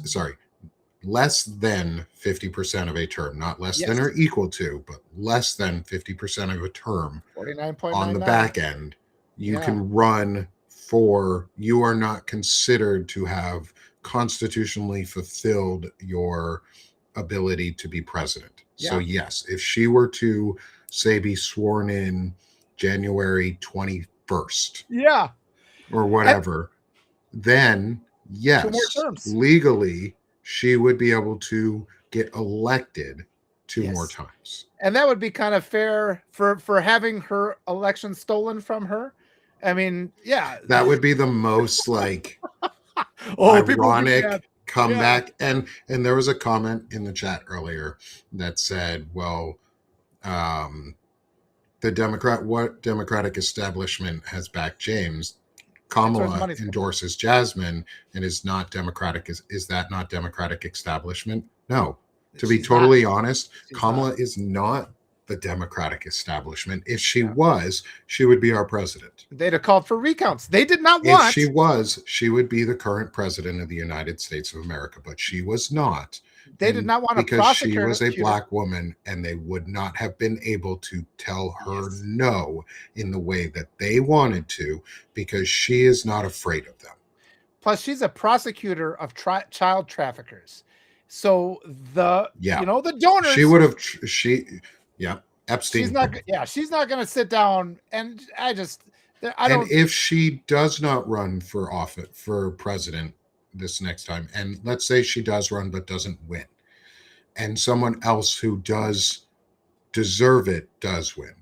than 50% of a term, not less than or equal to, but less than 50% of a term 49.99 on the back end, you can run for, you are not considered to have constitutionally fulfilled your ability to be president. So yes, if she were to say be sworn in January 21st or whatever, then yes, legally she would be able to get elected 2 more times. And that would be kind of fair for having her election stolen from her. I mean, that would be the most ironic comeback. And there was a comment in the chat earlier that said, well, the Democratic establishment has backed James. Kamala endorses Jasmine and is not Democratic. Is that not Democratic establishment? No. To be totally honest, Kamala is not the Democratic establishment. If she was, she would be our president. They'd have called for recounts. They did not want. If she was, she would be the current president of the United States of America, but she was not. They did not want to because she was a black woman, and they would not have been able to tell her no in the way that they wanted to, because she is not afraid of them. Plus, she's a prosecutor of child traffickers. So the the donors, she would have Epstein. She's not going to sit down, and I don't. And if she does not run for president this next time, and let's say she does run but doesn't win, and someone else who does deserve it does win,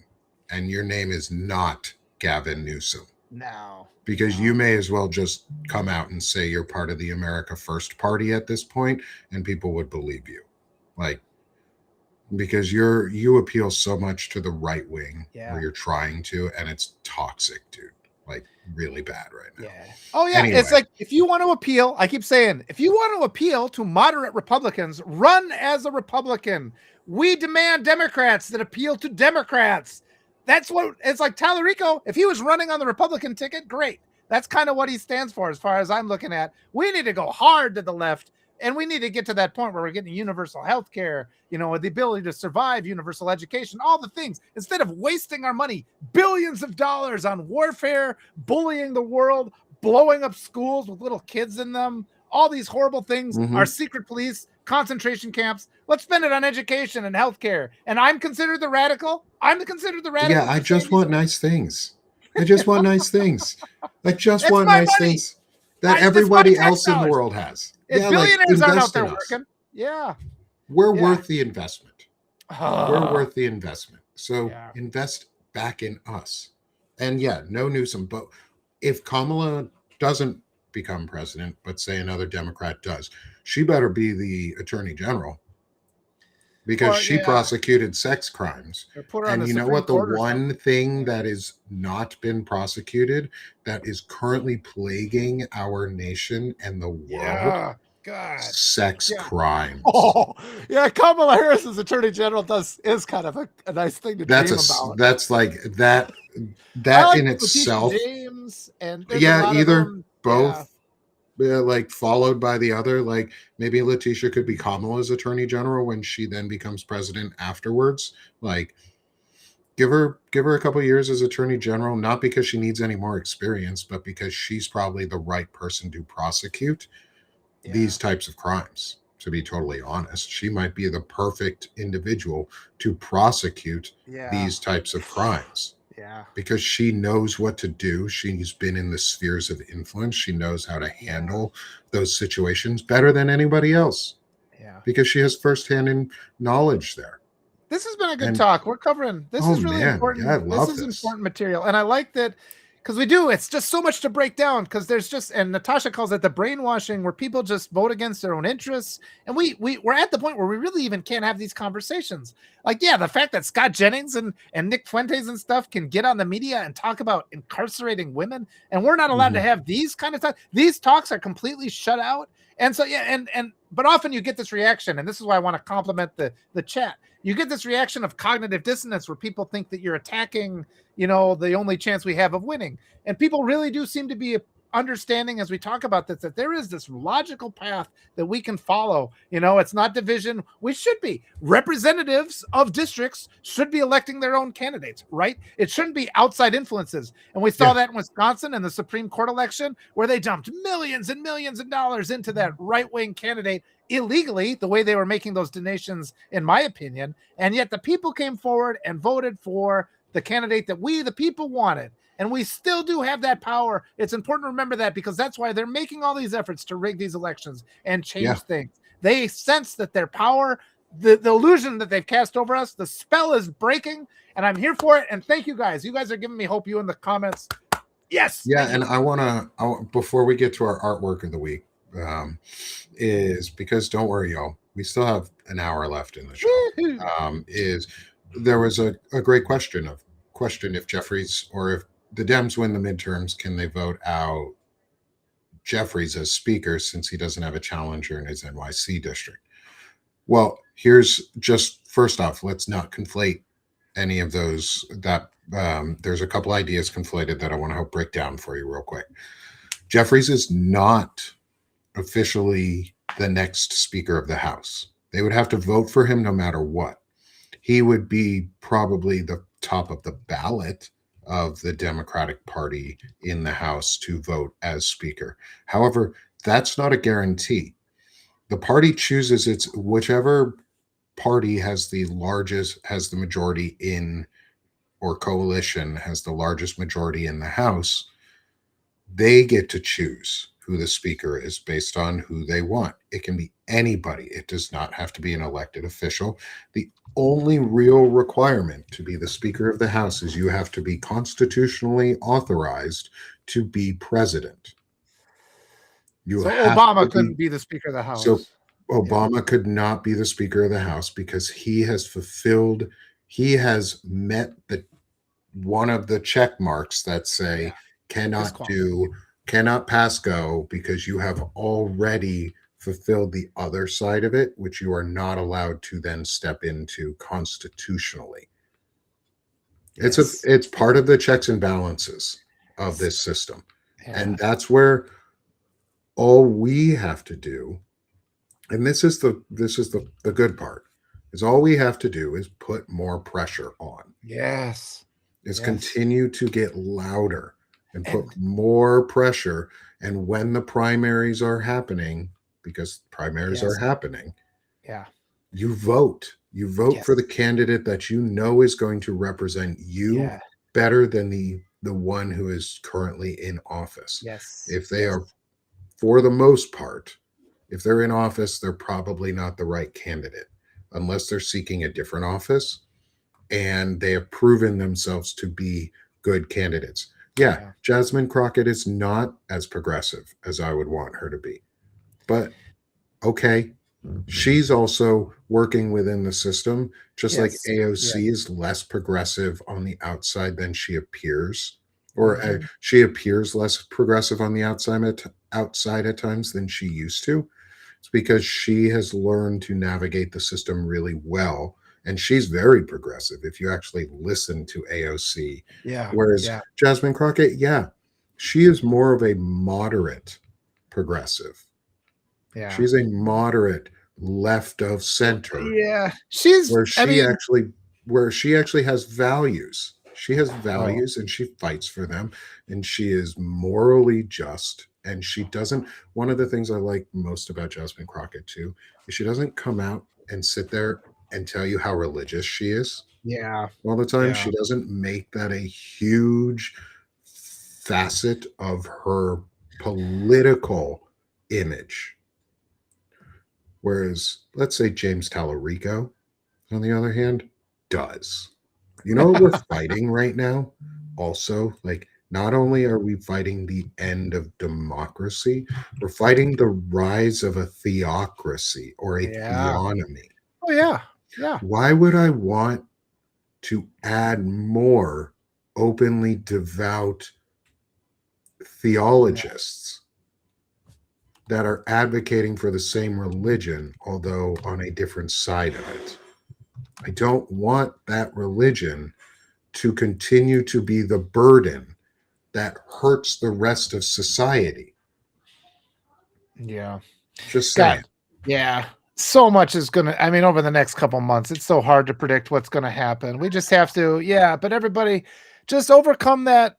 and your name is not Gavin Newsom. No. Because you may as well just come out and say you're part of the America First Party at this point, and people would believe you. Like, because you appeal so much to the right wing, Yeah. or you're trying to, and it's toxic, dude. Like, really bad right now. Yeah. Oh yeah. Anyway. It's like, if you want to appeal, I keep saying, if you want to appeal to moderate Republicans, run as a Republican. We demand Democrats that appeal to Democrats. That's what it's like. Tallarico, if he was running on the Republican ticket, great. That's kind of what he stands for, as far as I'm looking at. We need to go hard to the left, and we need to get to that point where we're getting universal health care, with the ability to survive, universal education, all the things, instead of wasting our money, billions of dollars on warfare, bullying the world, blowing up schools with little kids in them, all these horrible things, our secret police, concentration camps. Let's spend it on education and healthcare. And I'm considered the radical. Yeah, I just want nice things. I just want nice things. I just want nice things that everybody else in the world has. Yeah, billionaires aren't out there working. Yeah. We're worth the investment. We're worth the investment. So invest back in us. And no Newsom. But if Kamala doesn't become president, but say another Democrat does, she better be the attorney general, because she prosecuted sex crimes. And you know what? The one thing that is not been prosecuted that is currently plaguing our nation and the world. God. Sex crimes. Oh, yeah. Kamala Harris as Attorney General is kind of a nice thing to dream about. That's like that like in itself. James and either both. Like followed by the other. Like maybe Letitia could be Kamala's Attorney General when she then becomes president afterwards. Like give her a couple of years as Attorney General, not because she needs any more experience, but because she's probably the right person to prosecute these types of crimes. To be totally honest, she might be the perfect individual to prosecute these types of crimes. Yeah. Because she knows what to do. She's been in the spheres of influence. She knows how to handle those situations better than anybody else. Yeah. Because she has firsthand knowledge there. This has been a good talk. We're covering this is really important. Yeah, I love this is important material. And I like that, because it's just so much to break down, because there's just, and Natasha calls it the brainwashing, where people just vote against their own interests. And we're at the point where we really even can't have these conversations. Like, the fact that Scott Jennings and Nick Fuentes and stuff can get on the media and talk about incarcerating women, and we're not allowed to have these kind of talks. These talks are completely shut out. And so, but often you get this reaction, and this is why I want to compliment the chat. You get this reaction of cognitive dissonance, where people think that you're attacking, the only chance we have of winning. And people really do seem to be understanding, as we talk about this, that there is this logical path that we can follow. It's not division. We should be representatives of districts should be electing their own candidates, right? It shouldn't be outside influences. And we saw that in Wisconsin in the Supreme Court election, where they dumped millions and millions of dollars into that right-wing candidate illegally, the way they were making those donations, in my opinion. And yet the people came forward and voted for the candidate that we, the people, wanted. And we still do have that power. It's important to remember that, because that's why they're making all these efforts to rig these elections and change things. They sense that their power, the illusion that they've cast over us, the spell is breaking, and I'm here for it. And thank you guys. You guys are giving me hope. You in the comments. Yes. Yeah. And I want to, before we get to our artwork of the week, is because, don't worry, y'all, we still have an hour left in the show. There was a great question if Jeffries, or if the Dems win the midterms, can they vote out Jeffries as speaker, since he doesn't have a challenger in his NYC district? Well, here's just, first off, let's not conflate any of those. There's a couple ideas conflated that I want to help break down for you real quick. Jeffries is not officially the next Speaker of the House. They would have to vote for him no matter what. He would be probably the top of the ballot of the Democratic Party in the House to vote as Speaker. However, that's not a guarantee. The party chooses whichever party has the majority in, or coalition has the largest majority in the House. They get to choose who the speaker is based on who they want. It can be anybody. It does not have to be an elected official. The only real requirement to be the Speaker of the House is you have to be constitutionally authorized to be president. You So have to Obama be. couldn't be the Speaker of the So House. Yeah. Obama could not be the Speaker of the House because he has met the one of the check marks that Yeah. say cannot Disqualified. cannot pass go because you have already fulfilled the other side of it, which you are not allowed to then step into constitutionally. Yes. It's part of the checks and balances of this system. Yeah. And that's where all we have to do, and this is the good part, is all we have to do is put more pressure on, Yes. is Yes. continue to get louder and put And more pressure. And when the primaries are happening, because primaries are yes. happening, Yeah. you vote. You vote for Yes. the candidate that you know is going to represent you Yeah. better than the one who is currently in office. Yes. If they Yes. are, for the most part, if they're in office, they're probably not the right candidate unless they're seeking a different office and they have proven themselves to be good candidates. Yeah, Yeah. Jasmine Crockett is not as progressive as I would want her to be. But okay, she's also working within the system, just like Yes. Yeah. AOC is less progressive on the outside than she appears, or Mhm. she appears less progressive on the outside at times than she used to. It's because she has learned to navigate the system really well. And she's very progressive if you actually listen to AOC. Yeah. Whereas Yeah. Jasmine Crockett, yeah, she is more of a moderate progressive. Yeah. She's a moderate left of center Yeah. She's where I she mean, actually where she actually has values. She has oh, values and she fights for them and she is morally just and she doesn't. One of the things I like most about Jasmine Crockett too is she doesn't come out and sit there and tell you how religious she is yeah. all the time. Yeah. She doesn't make that a huge facet of her political image. Whereas, let's say James Tallarico, on the other hand, does. You know what we're fighting right now? Also, like, not only are we fighting the end of democracy, we're fighting the rise of a theocracy or a Yeah. theonomy. Oh yeah. Yeah. Why would I want to add more openly devout Yeah. theologists that are advocating for the same religion, although on a different side of it? I don't want that religion to continue to be the burden that hurts the rest of society. Yeah. Just saying. God. Yeah. So much is gonna I mean, over the next couple months, it's so hard to predict what's gonna happen. We just have to, yeah, but everybody just overcome that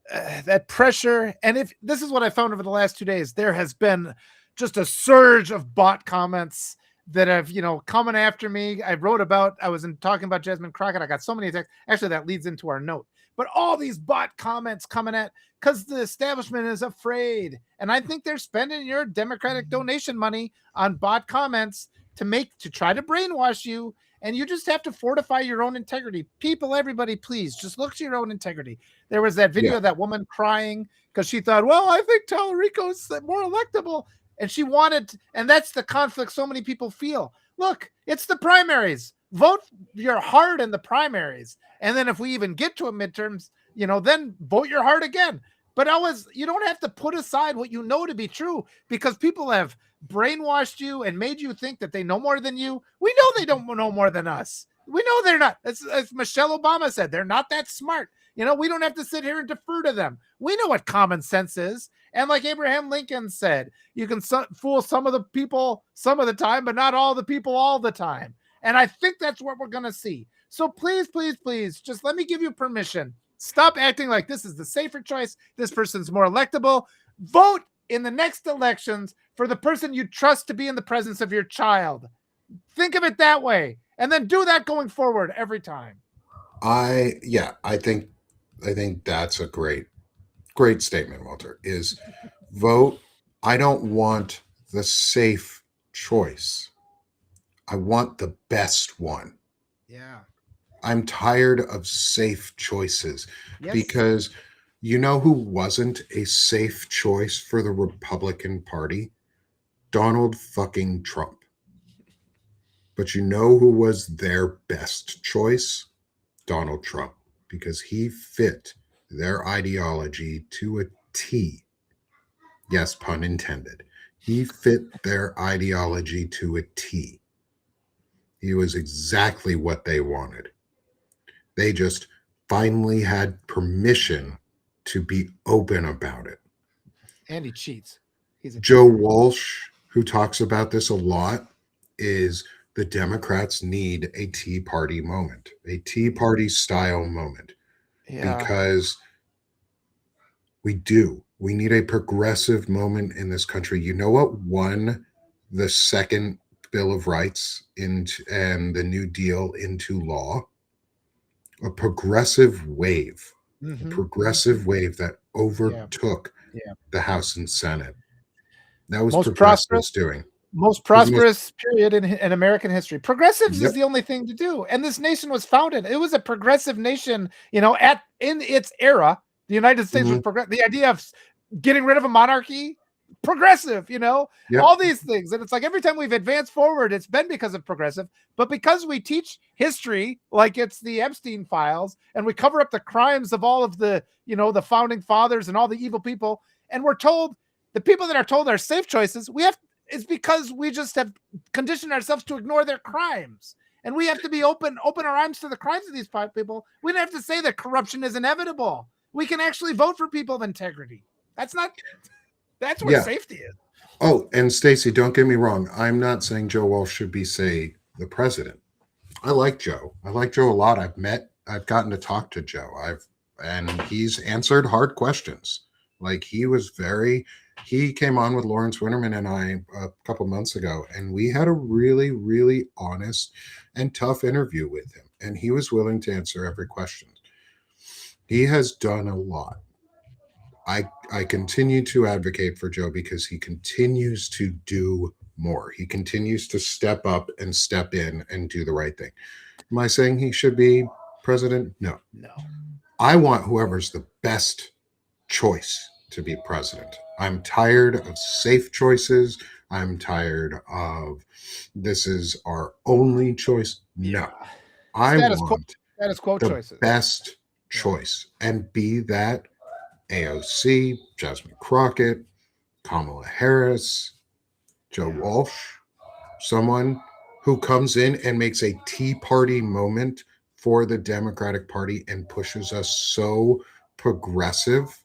pressure. And if this is what I found over the last 2 days, there has been just a surge of bot comments that have, coming after me. I was talking about Jasmine Crockett. I got so many attacks. Actually, that leads into our note. But all these bot comments coming at because the establishment is afraid. And I think they're spending your Democratic donation money on bot comments to try to brainwash you. And you just have to fortify your own integrity. People, everybody, please just look to your own integrity. There was that video Yeah. of that woman crying because she thought, well, I think Tallarico's more electable. And she wanted, and that's the conflict so many people feel. Look, it's the primaries. Vote your heart in the primaries. And then if we even get to a midterms, then vote your heart again. But you don't have to put aside what you know to be true because people have brainwashed you and made you think that they know more than you. We know they don't know more than us. We know they're not. As Michelle Obama said, they're not that smart. We don't have to sit here and defer to them. We know what common sense is. And like Abraham Lincoln said, you can fool some of the people some of the time, but not all the people all the time. And I think that's what we're going to see. So please, please, please, just let me give you permission. Stop acting like this is the safer choice. This person's more electable. Vote in the next elections for the person you trust to be in the presence of your child. Think of it that way. And then do that going forward every time. I think that's a great statement, Walter. Is vote. I don't want the safe choice. I want the best one. Yeah. I'm tired of safe choices Yes. because you know who wasn't a safe choice for the Republican Party? Donald fucking Trump. But you know who was their best choice? Donald Trump, because he fit their ideology to a T. Yes, pun intended. He fit their ideology to a T. He was exactly what they wanted. They just finally had permission to be open about it. And he cheats. He's a Joe cheater. Walsh, who talks about this a lot, is the Democrats need a Tea Party moment, a Tea Party style moment, Yeah. because we do. We need a progressive moment in this country. You know what won the second Bill of Rights into and the New Deal into law? A progressive wave, a Mm-hmm. progressive wave that Yeah. overtook Yeah. the House and Senate. That was Most prosperous. progressives doing. Most Was most, prosperous period in American history. Progressives is yep. the only thing to do. And this nation was founded. It was a progressive nation, in its era. The United States was Mhm. progressive. The idea of getting rid of a monarchy, progressive, Yep. all these things. And it's like every time we've advanced forward, it's been because of progressive, but because we teach history like it's the Epstein files and we cover up the crimes of all of the founding fathers and all the evil people. And we're told the people that are told are safe choices, it's because we just have conditioned ourselves to ignore their crimes. And we have to be open our arms to the crimes of these people. We don't have to say that corruption is inevitable. We can actually vote for people of integrity. That's where Yeah. safety is. Oh, and Stacey, don't get me wrong. I'm not saying Joe Walsh should be, say, the president. I like Joe. I like Joe a lot. I've gotten to talk to Joe. And he's answered hard questions. Like he came on with Lawrence Winterman and I a couple months ago, and we had a really, really honest and tough interview with him. And he was willing to answer every question. He has done a lot. I continue to advocate for Joe because he continues to do more. He continues to step up and step in and do the right thing. Am I saying he should be president? No. No. I want whoever's the best choice to be president. I'm tired of safe choices. I'm tired of this is our only choice. No. Yeah. I want Status quo the choices. best Yeah. choice, and be that AOC, Jasmine Crockett, Kamala Harris, Joe Yeah. Walsh, someone who comes in and makes a Tea Party moment for the Democratic Party and pushes us so progressive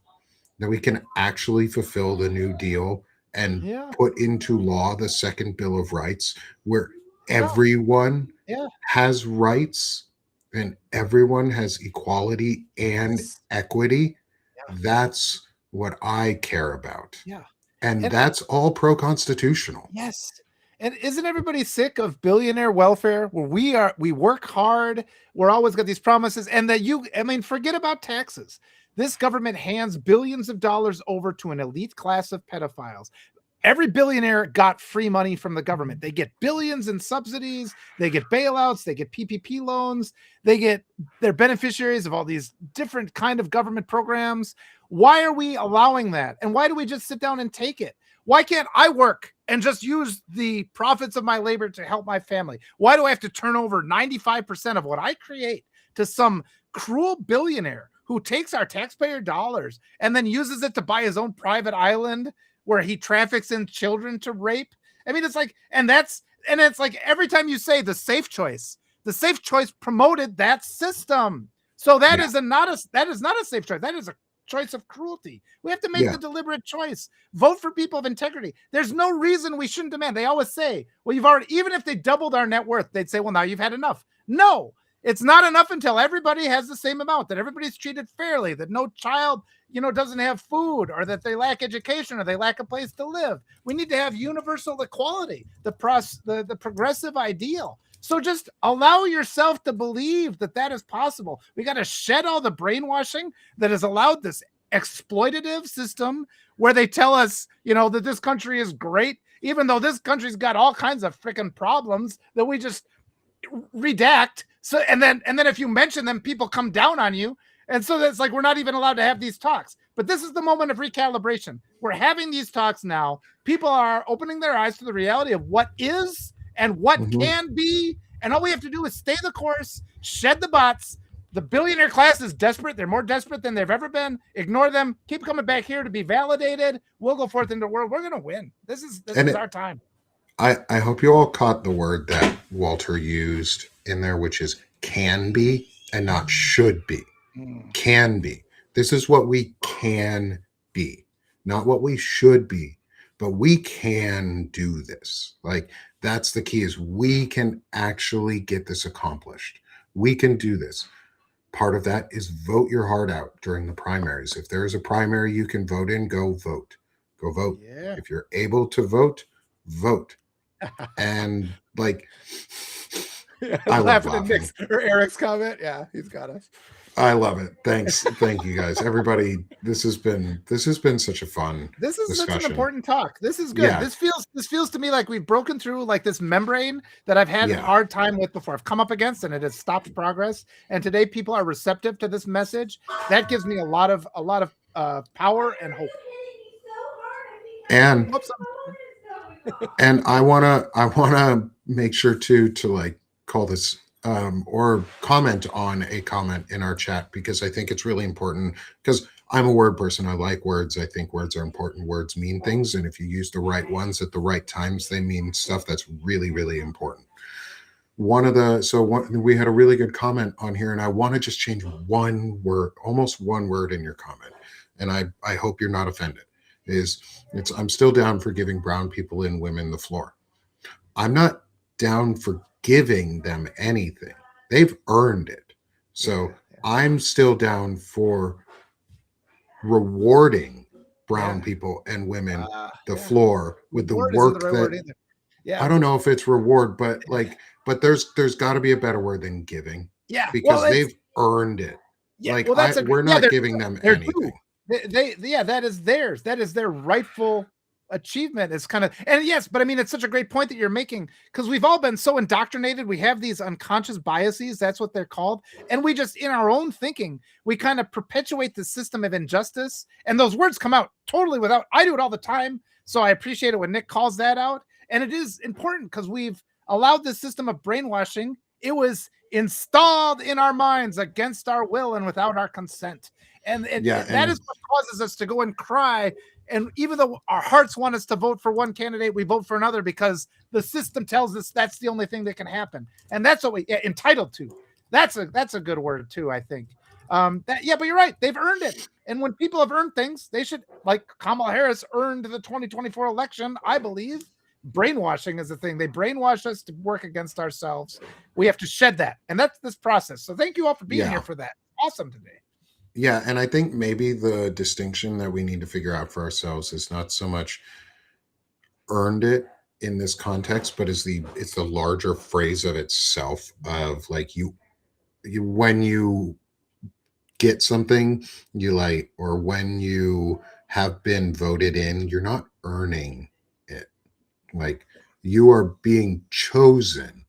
that we can actually fulfill the New Deal and Yeah. put into law the second Bill of Rights, where No. everyone Yeah. has rights and everyone has equality and Yes. equity. Yeah. That's what I care about. Yeah. And And that's all pro constitutional. yes. And isn't everybody sick of billionaire welfare where we work hard, we're always got these promises, and forget about taxes. This government hands billions of dollars over to an elite class of pedophiles. Every billionaire got free money from the government. They get billions in subsidies, they get bailouts, they get PPP loans, they're beneficiaries of all these different kind of government programs. Why are we allowing that? And why do we just sit down and take it? Why can't I work and just use the profits of my labor to help my family? Why do I have to turn over 95% of what I create to some cruel billionaire who takes our taxpayer dollars and then uses it to buy his own private island where he traffics in children to rape? I mean, it's like, and it's like every time you say the safe choice promoted that system. So that Yeah. is that is not a safe choice. That is a choice of cruelty. We have to make Yeah. the deliberate choice. Vote for people of integrity. There's no reason we shouldn't demand. They always say, well, even if they doubled our net worth, they'd say, well, now you've had enough. No, it's not enough until everybody has the same amount, that everybody's treated fairly, that no child, doesn't have food, or that they lack education, or they lack a place to live. We need to have universal equality, the progressive ideal. So just allow yourself to believe that is possible. We got to shed all the brainwashing that has allowed this exploitative system where they tell us, that this country is great, even though this country's got all kinds of freaking problems that we just redact So and then if you mention them, people come down on you. And so that's like we're not even allowed to have these talks. But this is the moment of recalibration. We're having these talks now. People are opening their eyes to the reality of what is and what can be. And all we have to do is stay the course, shed the bots. The billionaire class is desperate. They're more desperate than they've ever been. Ignore them. Keep coming back here to be validated. We'll go forth into the world. We're going to win. This is our time. I hope you all caught the word that Walter used in there, which is can be and not should be. Can be. This is what we can be, not what we should be, but we can do this. Like that's the key is we can actually get this accomplished. We can do this. Part of that is vote your heart out during the primaries. If there is a primary you can vote in, go vote. Go vote. Yeah. If you're able to vote, vote. And like I love laughing. Or Eric's comment. Yeah, he's got us. I love it. Thanks. Thank you guys. Everybody, this has been such a fun discussion. Such an important talk. This is good. Yeah. This feels to me like we've broken through like this membrane that I've had a hard time with before. I've come up against and it has stopped progress. And today people are receptive to this message. That gives me a lot of power and hope. And and I wanna make sure to like call this or comment on a comment in our chat because I think it's really important because I'm a word person. I like words. I think words are important. Words mean things. And if you use the right ones at the right times, they mean stuff that's really, really important. We had a really good comment on here and I want to just change one word, almost one word in your comment. And I hope you're not offended. I'm still down for giving brown people and women the floor. I'm not down for giving them anything. They've earned it. So I'm still down for rewarding brown people and women the floor with the work that I don't know if it's reward, but there's got to be a better word than giving. Yeah, because they've earned it. Yeah, we're not giving them anything. That is theirs. That is their rightful achievement. Is kind of and yes, but I mean it's such a great point that you're making because we've all been so indoctrinated. We have these unconscious biases. That's what they're called, and we just in our own thinking we kind of perpetuate the system of injustice. And those words come out totally without. I do it all the time, so I appreciate it when Nick calls that out. And it is important because we've allowed this system of brainwashing. It was installed in our minds against our will and without our consent. And that is what causes us to go and cry. And even though our hearts want us to vote for one candidate, we vote for another because the system tells us that's the only thing that can happen. And that's what we entitled to. That's a good word too, I think. But you're right. They've earned it. And when people have earned things, they should, like Kamala Harris earned the 2024 election, I believe. Brainwashing is the thing. They brainwash us to work against ourselves. We have to shed that. And that's this process. So thank you all for being here for that. Awesome today. Yeah, and I think maybe the distinction that we need to figure out for ourselves is not so much earned it in this context, but it's the larger phrase of itself of like you when you get something you like, or when you have been voted in, you're not earning it. Like you are being chosen.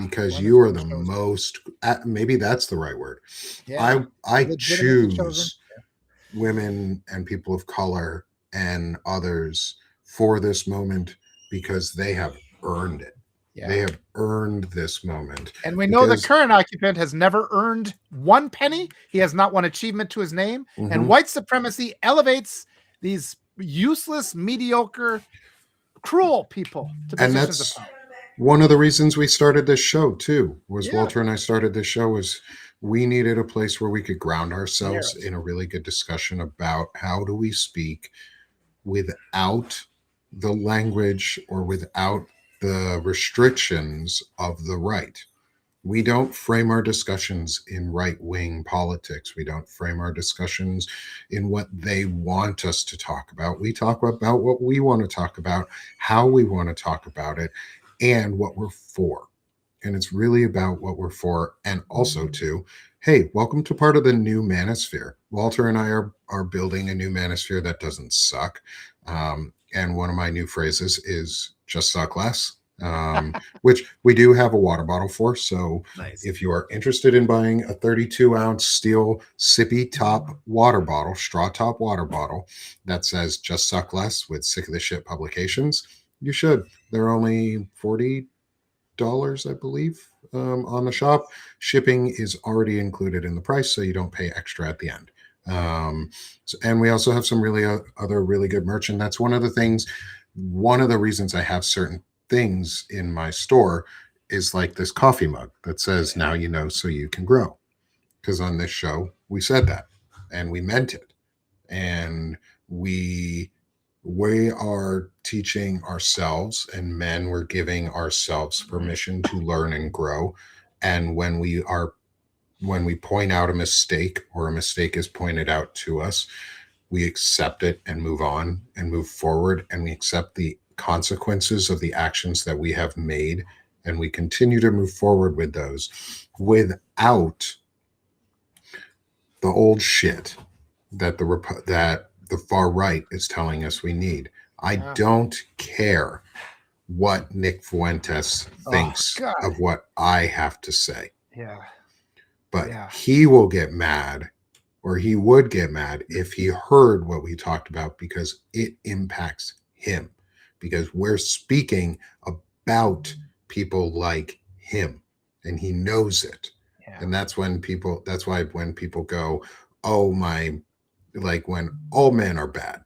Because you are the most, maybe that's the right word. Yeah, I choose women and people of color and others for this moment because they have earned it. Yeah. They have earned this moment. And we know the current occupant has never earned one penny. He has not one achievement to his name. Mm-hmm. And white supremacy elevates these useless, mediocre, cruel people to positions of power. One of the reasons we started this show too was Walter and I started this show was we needed a place where we could ground ourselves in a really good discussion about how do we speak without the language or without the restrictions of the right. We don't frame our discussions in right-wing politics. We don't frame our discussions in what they want us to talk about. We talk about what we want to talk about, how we want to talk about it, and what we're for. And it's really about what we're for. And also too, hey, welcome to part of the new manosphere. Walter and I are building a new manosphere that doesn't suck. And one of my new phrases is just suck less which we do have a water bottle for. So Nice. if you are interested in buying a 32-ounce steel sippy top water bottle, straw top water bottle that says "Just Suck Less" with Sick of the Shit publications, you should. They're only $40, I believe, on the shop. Shipping is already included in the price, so you don't pay extra at the end. And we also have some really other really good merch, and that's one of the things. One of the reasons I have certain things in my store is like this coffee mug that says "Now you know, so you can grow." Because on this show we said that, and we meant it, and we are teaching ourselves, and men, we're giving ourselves permission to learn and grow. And when we point out a mistake, or a mistake is pointed out to us, we accept it and move on and move forward, and we accept the consequences of the actions that we have made, and we continue to move forward with those without the old shit that the far right is telling us we need. I Yeah. don't care what Nick Fuentes Oh thinks God. of what I have to say, Yeah. but Yeah. he will get mad, or he would get mad if he heard what we talked about, because it impacts him, because we're speaking about people like him, and he knows it. Yeah. And that's why when people go, "Oh my," like when all men are bad,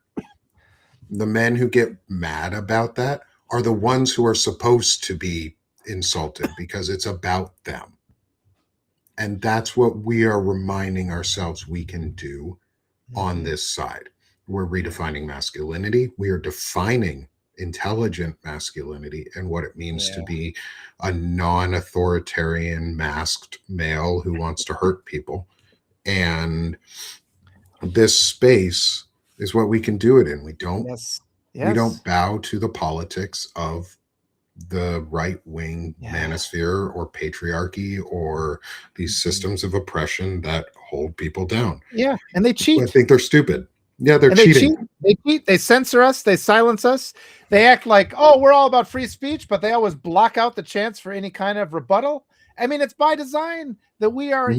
the men who get mad about that are the ones who are supposed to be insulted, because it's about them. And that's what we are reminding ourselves we can do on this side. We're redefining masculinity. We are defining intelligent masculinity and what it means to be a non-authoritarian masked male who wants to hurt people. And this space is what we can do it in. Yes. We don't bow to the politics of the right wing manosphere or patriarchy or these systems of oppression that hold people down. Yeah. And they I cheat. think they're stupid. Yeah, they're And cheating. They cheat. They censor us. They silence us. They act like, oh, we're all about free speech, but they always block out the chance for any kind of rebuttal. I mean, it's by design that we are,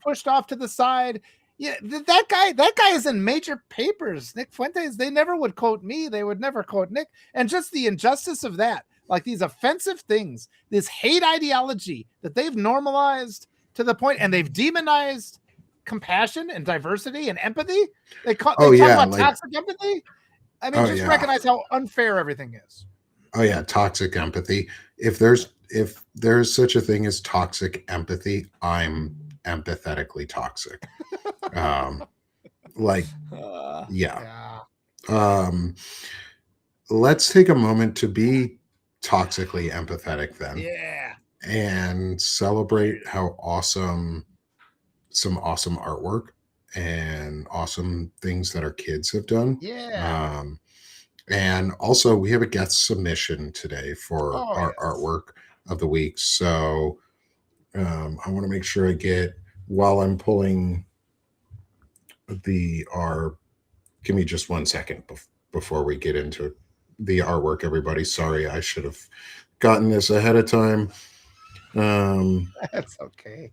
pushed off to the side. Yeah, that guy is in major papers. Nick Fuentes. They never would quote me. They would never quote Nick. And just the injustice of that, like these offensive things, this hate ideology that they've normalized to the point, and they've demonized compassion and diversity and empathy. They talk about toxic empathy. I mean, just recognize how unfair everything is. Oh yeah, toxic empathy. If there's such a thing as toxic empathy, I'm empathetically toxic. Let's take a moment to be toxically empathetic then. Yeah. And celebrate how some awesome artwork and awesome things that our kids have done. Yeah. And also, we have a guest submission today for our artwork of the week. So I want to make sure I get, while I'm pulling give me just 1 second before we get into the artwork, everybody. Sorry, I should have gotten this ahead of time. That's okay.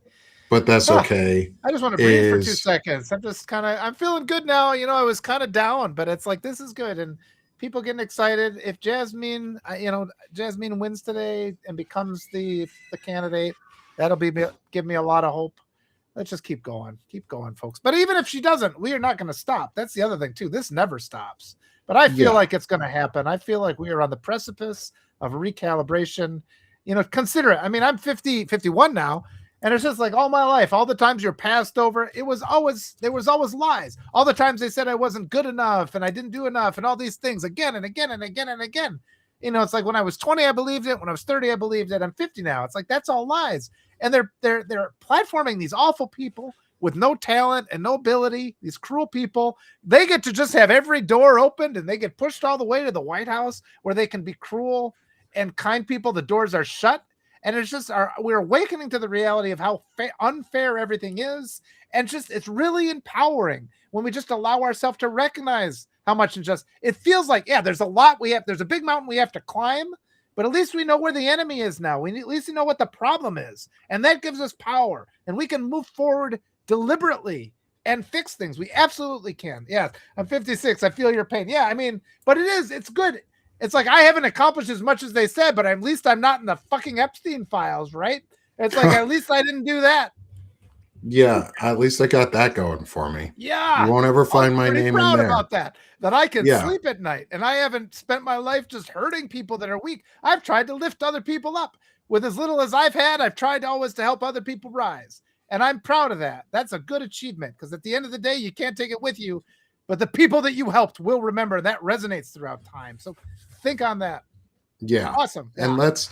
But that's okay. I just want to breathe for 2 seconds. I'm feeling good now. I was kind of down, but it's like, this is good. And people getting excited. If Jasmine wins today and becomes the candidate, that'll give me a lot of hope. Let's just keep going, folks. But even if she doesn't, we are not going to stop. That's the other thing too. This never stops. But I feel like it's going to happen. I feel like we are on the precipice of a recalibration. Consider it. I mean, I'm 51 now. And it's just like, all my life, all the times you're passed over, there was always lies. All the times they said I wasn't good enough and I didn't do enough and all these things again and again and again and again. It's like when I was 20, I believed it. When I was 30, I believed it. I'm 50 now. It's like, that's all lies. And they're platforming these awful people with no talent and no ability, these cruel people. They get to just have every door opened and they get pushed all the way to the White House where they can be cruel and kind people. The doors are shut. And it's just we're awakening to the reality of how unfair everything is. And it's really empowering when we just allow ourselves to recognize how much injustice. It feels like, there's a big mountain we have to climb, But at least we know where the enemy is now. At least we know what the problem is. And that gives us power. And we can move forward deliberately and fix things. We absolutely can. Yeah, I'm 56. I feel your pain. Yeah, I mean, but it's good. It's like I haven't accomplished as much as they said, but at least I'm not in the fucking Epstein files, right? It's like at least I didn't do that. Yeah, at least I got that going for me. Yeah. You won't ever find I'm my pretty name in proud there. about that I can Yeah. sleep at night and I haven't spent my life just hurting people that are weak. I've tried to lift other people up with as little as I've had. I've tried always to help other people rise. And I'm proud of that. That's a good achievement because at the end of the day, you can't take it with you, but the people that you helped will remember. That resonates throughout time. So think on that. Yeah. Awesome. And let's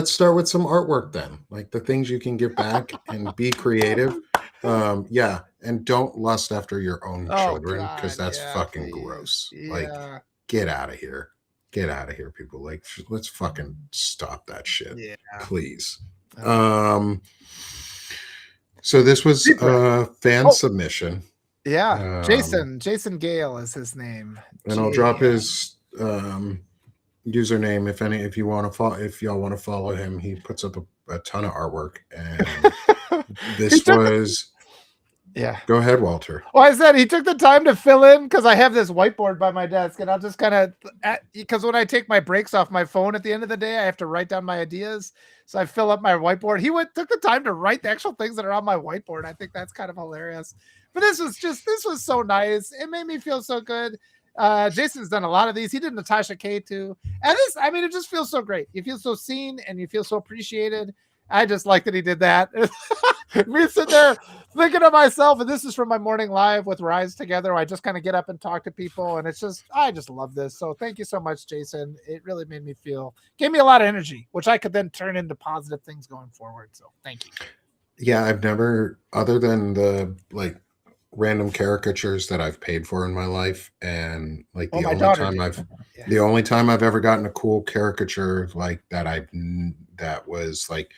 start with some artwork then, like the things you can give back and be creative. Yeah. And don't lust after your own children because that's fucking gross. Yeah. Like, get out of here. Get out of here, people. Like, let's fucking stop that shit. Yeah. Please. So this was a fan submission. Yeah. Jason Gale is his name. And I'll drop his username if you want to follow, if y'all want to follow him. He puts up a ton of artwork, and this was go ahead, Walter. Well, I said he took the time to fill in because I have this whiteboard by my desk, and I'll just kind of because when I take my breaks off my phone at the end of the day, I have to write down my ideas, so I fill up my whiteboard. He took the time to write the actual things that are on my whiteboard. I think that's kind of hilarious. But this was so nice. It made me feel so good. Jason's done a lot of these. He did Natasha K too. And it just feels so great. You feel so seen and you feel so appreciated. I just like that he did that. Me sitting there thinking of myself, and this is from my morning live with Rise Together. I just kind of get up and talk to people, and I just love this. So thank you so much, Jason. It really made me gave me a lot of energy, which I could then turn into positive things going forward. So thank you. Yeah, I've never, other than the random caricatures that I've paid for in my life, and like the only time I've ever gotten a cool caricature like that was like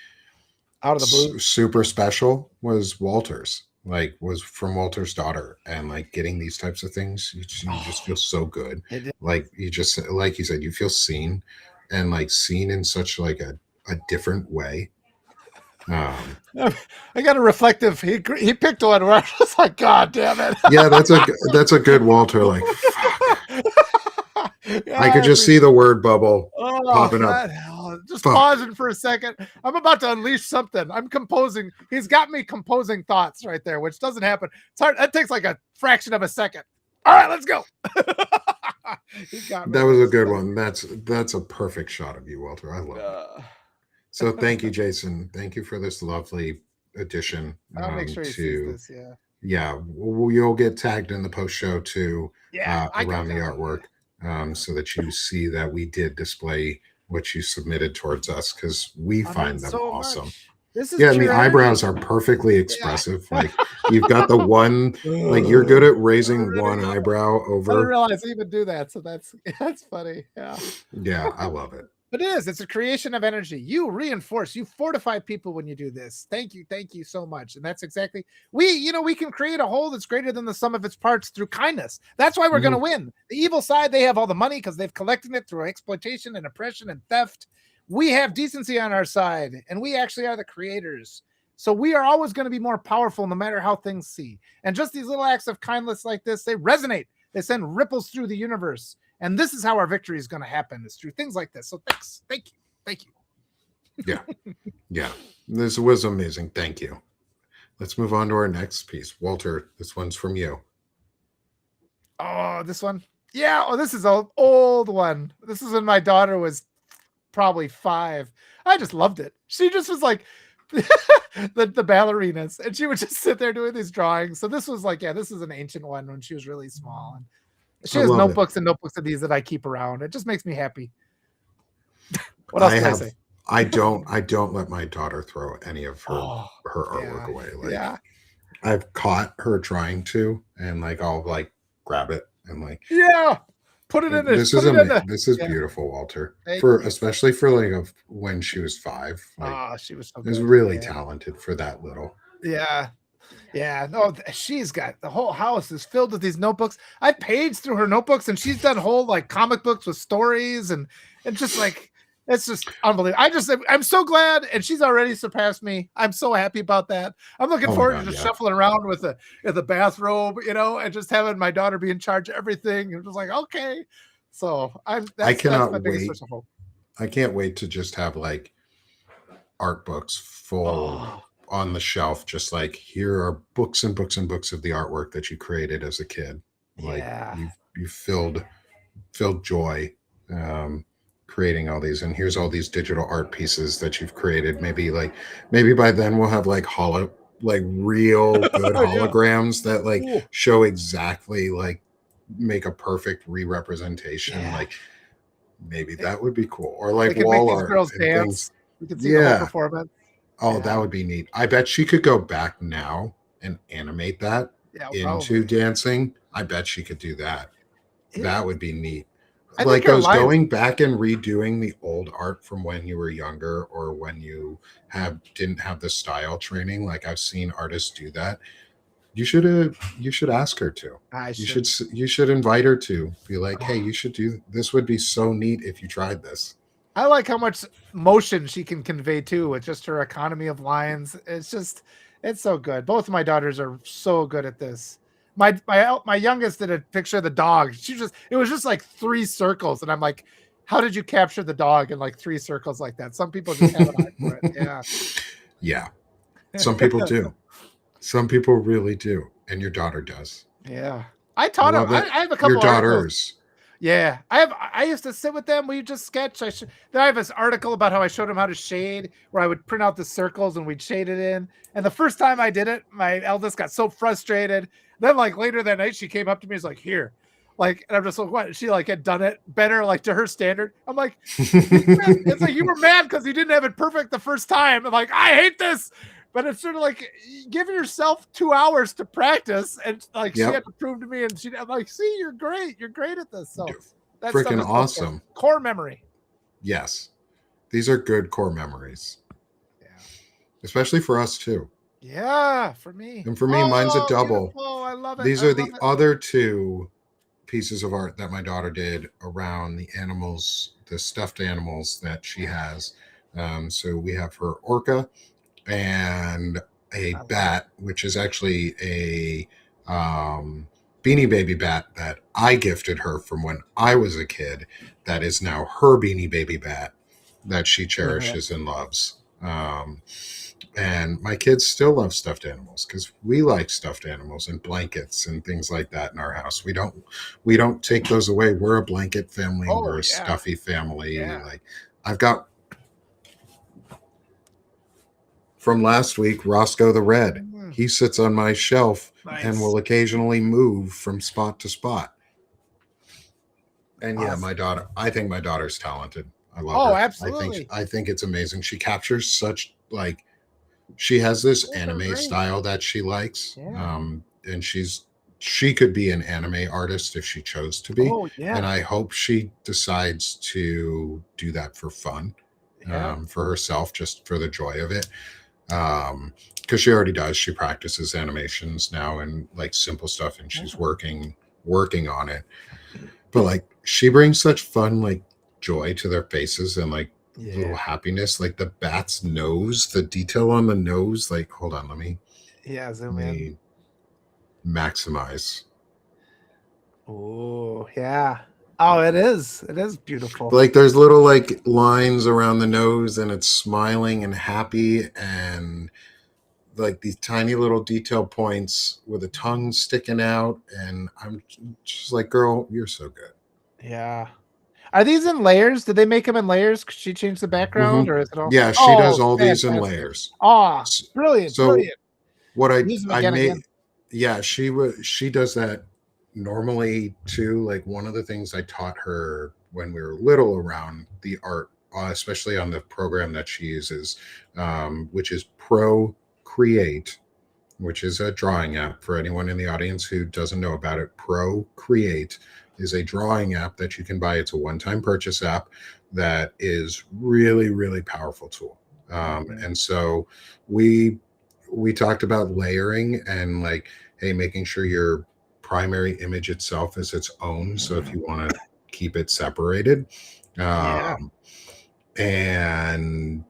out of the blue super special was Walter's, was from Walter's daughter, and like getting these types of things, you just feel so good. Like you just, like you said, you feel seen, and like seen in such like a different way. I got a reflective. He picked one where I was like, God damn it. Yeah, that's a good Walter. Like, fuck. Yeah, I could just see the word bubble popping up. Just pausing for a second. I'm about to unleash something. I'm composing. He's got me composing thoughts right there, which doesn't happen. It's hard. That takes like a fraction of a second. All right, let's go. That was a good one. That's a perfect shot of you, Walter. I love it. So thank you, Jason. Thank you for this lovely addition. I'll make sure he sees this. Yeah. You'll get tagged in the post show too. Around the artwork, so that you see that we did display what you submitted towards us, because we find them awesome. And the eyebrows are perfectly expressive. Like you've got the one, like you're good at raising one eyebrow over. I didn't realize you even do that, so that's funny. Yeah, I love it. But it's a creation of energy. You reinforce, you fortify people when you do this. Thank you so much. And that's exactly, we can create a whole that's greater than the sum of its parts through kindness. That's why we're going to win. The evil side, they have all the money because they've collected it through exploitation and oppression and theft. We have decency on our side, and we actually are the creators. So we are always going to be more powerful no matter how things see. And just these little acts of kindness like this, they resonate. They send ripples through the universe. And this is how our victory is going to happen, is through things like this. So thanks. Thank you. Yeah. This was amazing. Thank you. Let's move on to our next piece. Walter, this one's from you. Oh, this one? Yeah. Oh, this is an old one. This is when my daughter was probably 5. I just loved it. She just was like the ballerinas, and she would just sit there doing these drawings. So this was like, this is an ancient one when she was really small. And she has notebooks and notebooks of these that I keep around. It just makes me happy. What else can I say? I don't let my daughter throw any of her artwork away. Like, I've caught her trying to, and like I'll like grab it and like put it in. This is beautiful, Walter. Especially for like when she was 5. Like, she was so good. Was really talented for that little. Yeah, no, she's got the whole house is filled with these notebooks. I paged through her notebooks, and she's done whole like comic books with stories and just like It's just unbelievable. I'm so glad, and she's already surpassed me. I'm so happy about that. I'm looking Oh my forward to God, just yeah. shuffling around with the bathrobe, and just having my daughter be in charge of everything. And just like, okay. So I that's my cannot biggest wait. wish of hope. I can't wait to just have like art books full Oh on the shelf, just like here are books and books and books of the artwork that you created as a kid. Like yeah. you filled joy creating all these, and here's all these digital art pieces that you've created. Maybe by then we'll have like real good Yeah. holograms that like Ooh, show exactly like make a perfect re-representation. yeah. Like maybe They, that would be cool, or like they could make wall these art girls and things. dance. You can see the whole Yeah. performance. Oh, that Yeah. would be neat. I bet she could go back now and animate that Yeah, into probably. dancing. I bet she could do that. It, That would be neat. I think Like her those lines. going back and redoing the old art from when you were younger or when you have didn't have the style training. Like I've seen artists do that. You should ask her to. I You should. you should invite her to be like, hey, Oh, you should do this. Would be so neat if you tried this. I like how much motion she can convey too with just her economy of lines. It's so good. Both of my daughters are so good at this. My youngest did a picture of the dog. It was just like three circles, and I'm like, how did you capture the dog in like three circles like that? Some people just have an eye for it. Yeah. Yeah, some people do. Some people really do, and your daughter does. Yeah. I I taught him. love that. I have a Your couple articles. daughters. Yeah, I used to sit with them. We just sketch. Then I have this article about how I showed them how to shade, where I would print out the circles and we'd shade it in. And the first time I did it, my eldest got so frustrated. Then like later that night, she came up to me and was like, "Here," like, and I'm just like, "What?" She like had done it better, like to her standard. I'm like, it's like you were mad because you didn't have it perfect the first time. And like, I hate this. But it's sort of like give yourself 2 hours to practice, and like she Yep. had to prove to me, and I'm like, "See, you're great at this." So that stuff Freaking is so fun. awesome. Core memory. Yes. These are good core memories, Yeah, especially for us too. yeah, for me. And for me, mine's a Oh, double. beautiful! I love it. These I are love the it. other two pieces of art that my daughter did around the animals, the stuffed animals that she has. So we have her orca and a I love it. bat, which is actually a beanie baby bat that I gifted her from when I was a kid. That is now her beanie baby bat that she Yeah. cherishes and loves. And my kids still love stuffed animals because we like stuffed animals and blankets and things like that in our house. We don't take those away. We're a blanket family. Oh We're a yeah, stuffy family. yeah. Like I've got from last week, Roscoe the Red. Mm, He sits on my shelf and nice, will occasionally move from spot to spot. And yeah, awesome. I think my daughter's talented. I love Oh, her. absolutely. I think it's amazing. She captures such like she has this Both are anime great. style that she likes. Yeah. And she could be an anime artist if she chose to be. Oh And yeah, I hope she decides to do that for fun, yeah. for herself, just for the joy of it. Because she already does. She practices animations now and like simple stuff, and she's Yeah. working on it. But like she brings such fun like joy to their faces and like little Yeah. happiness. Like the bat's nose, the detail on the nose. Like hold on, Yeah. let Zoom in. me maximize. Oh, yeah. Oh, it is. It is beautiful. Like there's little like lines around the nose, and it's smiling and happy, and like these tiny little detail points with a tongue sticking out, and I'm just like, girl, you're so good. Yeah. Are these in layers? Did they make them in layers? Could she change the Hmm. background, or is it all? Yeah, she does Oh, all these in fantastic. layers. Ah, S- brilliant, So brilliant. what Use them I again, made, again. yeah, she does that normally too. Like one of the things I taught her when we were little around the art, especially on the program that she uses, which is Procreate, which is a drawing app for anyone in the audience who doesn't know about it. Procreate is a drawing app that you can buy. It's a one-time purchase app that is really, really powerful tool. Mhm. And so we we talked about layering and like, hey, making sure your primary image itself is its own. So if you want to keep it separated, Yeah. um, and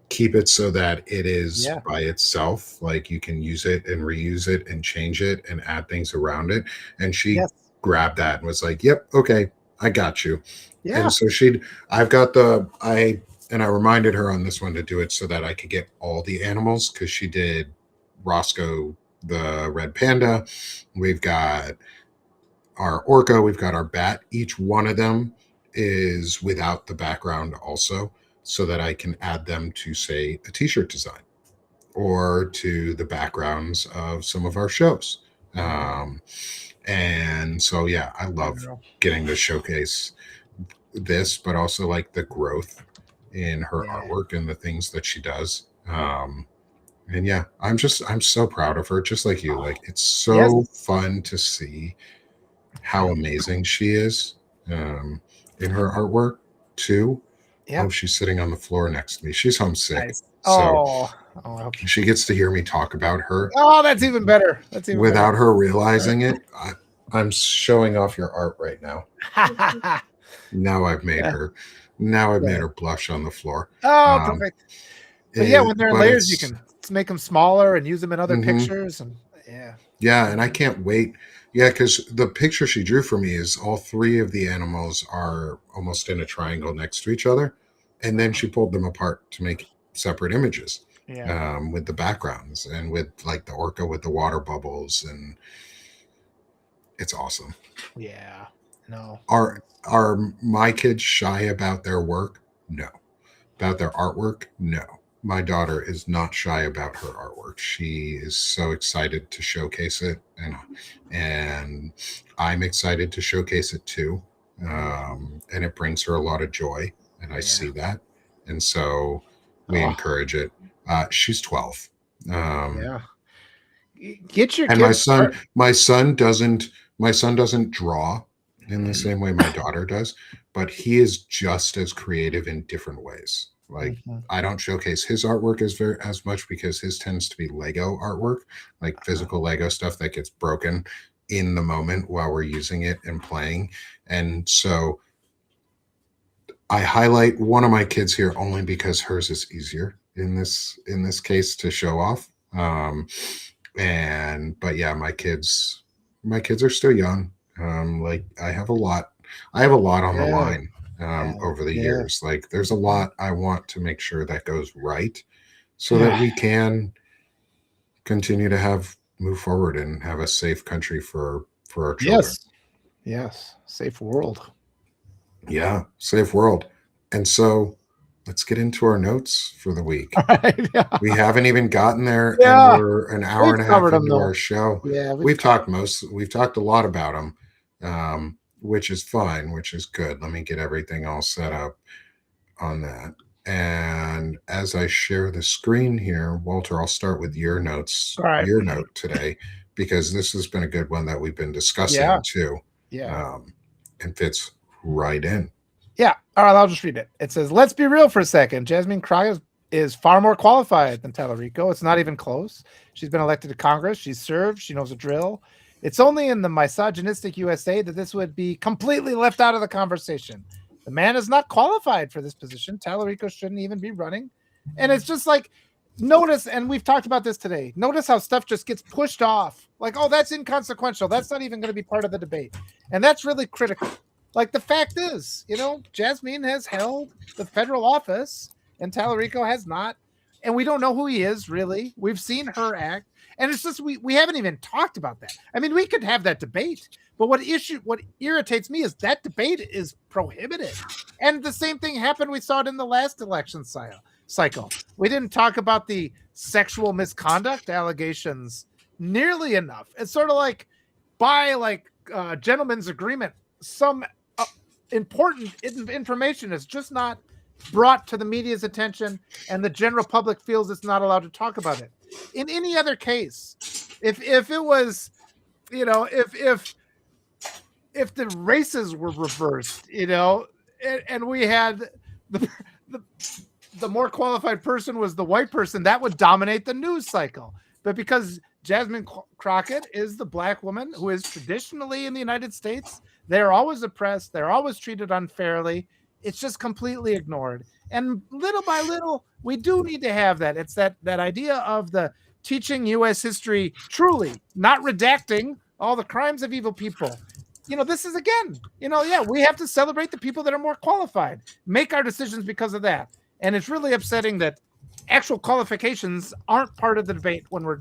keep it so that it is Yeah. by itself. Like you can use it and reuse it and change it and add things around it. And she Yes. grabbed that and was like, "Yep, okay, I got you." Yeah. And so I reminded her on this one to do it so that I could get all the animals because she did Roscoe the red panda. We've got our orca, we've got our bat. Each one of them is without the background also, so that I can add them to, say, a t-shirt design or to the backgrounds of some of our shows. Um, and so, yeah, I love getting to showcase this, but also like the growth in her Yeah. artwork and the things that she does. And yeah, I'm so proud of her, just like you. Like it's Yes. so fun to see how amazing she is in her artwork too. Yeah. Oh, she's sitting on the floor next to me. She's homesick, Nice. so I hope she gets to hear me talk about her Oh, that's even better. That's even without better. her realizing it. I'm showing off your art right now. Now I've made Yeah. her. Now I've made Yeah. her blush on the floor. Oh, perfect. But yeah, when they're in But layers, you it's can make them smaller and use them in other mhm. pictures. And yeah. Yeah, and I can't wait. Yeah, because the picture she drew for me is all three of the animals are almost in a triangle next to each other, and then she pulled them apart to make separate images Yeah. with the backgrounds and with like the orca with the water bubbles, and it's awesome. Yeah. No. Are my kids shy about their work? No. About their artwork? No. My daughter is not shy about her artwork. She is so excited to showcase it, and I'm excited to showcase it too. And it brings her a lot of joy, and I see that, and so we Oh, encourage it. She's 12. Um, yeah. Get your and kids start. my son doesn't draw in the same way my daughter does, but he is just as creative in different ways. Like Mhm. I don't showcase his artwork as much because his tends to be Lego artwork, like physical Lego stuff that gets broken in the moment while we're using it and playing. And so I highlight one of my kids here only because hers is easier in this case to show off. And but yeah, my kids are still young. Like I have a lot on the Yeah. line Yeah. over the Yeah. years. Like there's a lot I want to make sure that goes right so that we can continue to have move forward and have a safe country for our children. Yes. Yes. Safe world. Yeah, safe world. And so let's get into our notes for the week. Right. Yeah. We haven't even gotten there, and Yeah. we're an hour We've and a half covered them into though. our show. Yeah. We've We've talked a lot about them, which is fine, which is good. Let me get everything all set up on that. And as I share the screen here, Walter, I'll start with all right. your note today, because this has been a good one that we've been Yeah. discussing too, Yeah. and fits right in. Yeah. All right. I'll just read it. It says, let's be real for a second. Jasmine Crockett is far more qualified than Tallarico. It's not even close. She's been elected to Congress. She's served. She knows the drill. It's only in the misogynistic USA that this would be completely left out of the conversation. The man is not qualified for this position. Tallarico shouldn't even be running. And it's just like, notice, and we've talked about this today, notice how stuff just gets pushed off. Like, oh, that's inconsequential. That's not even going to be part of the debate. And that's really critical. Like the fact is, Jasmine has held the federal office and Tallarico has not. And we don't know who he is, really. We've seen her act. And it's just we haven't even talked about that. I mean, we could have that debate, but what irritates me is that debate is prohibited. And the same thing happened. We saw it in the last election cycle. We didn't talk about the sexual misconduct allegations nearly enough. It's sort of like by gentleman's agreement, some important information is just not brought to the media's attention, and the general public feels it's not allowed to talk about it. In any other case, if it was, if the races were reversed, and we had the more qualified person was the white person, that would dominate the news cycle. But because Jasmine Crockett is the black woman who is traditionally in the United States, they're always oppressed, they're always treated unfairly. it's just completely ignored. And little by little, we do need to have that. It's that idea of the teaching U.S. history truly, not redacting all the crimes of evil people. This is again, yeah, we have to celebrate the people that are more qualified, make our decisions because of that. And it's really upsetting that actual qualifications aren't part of the debate when we're,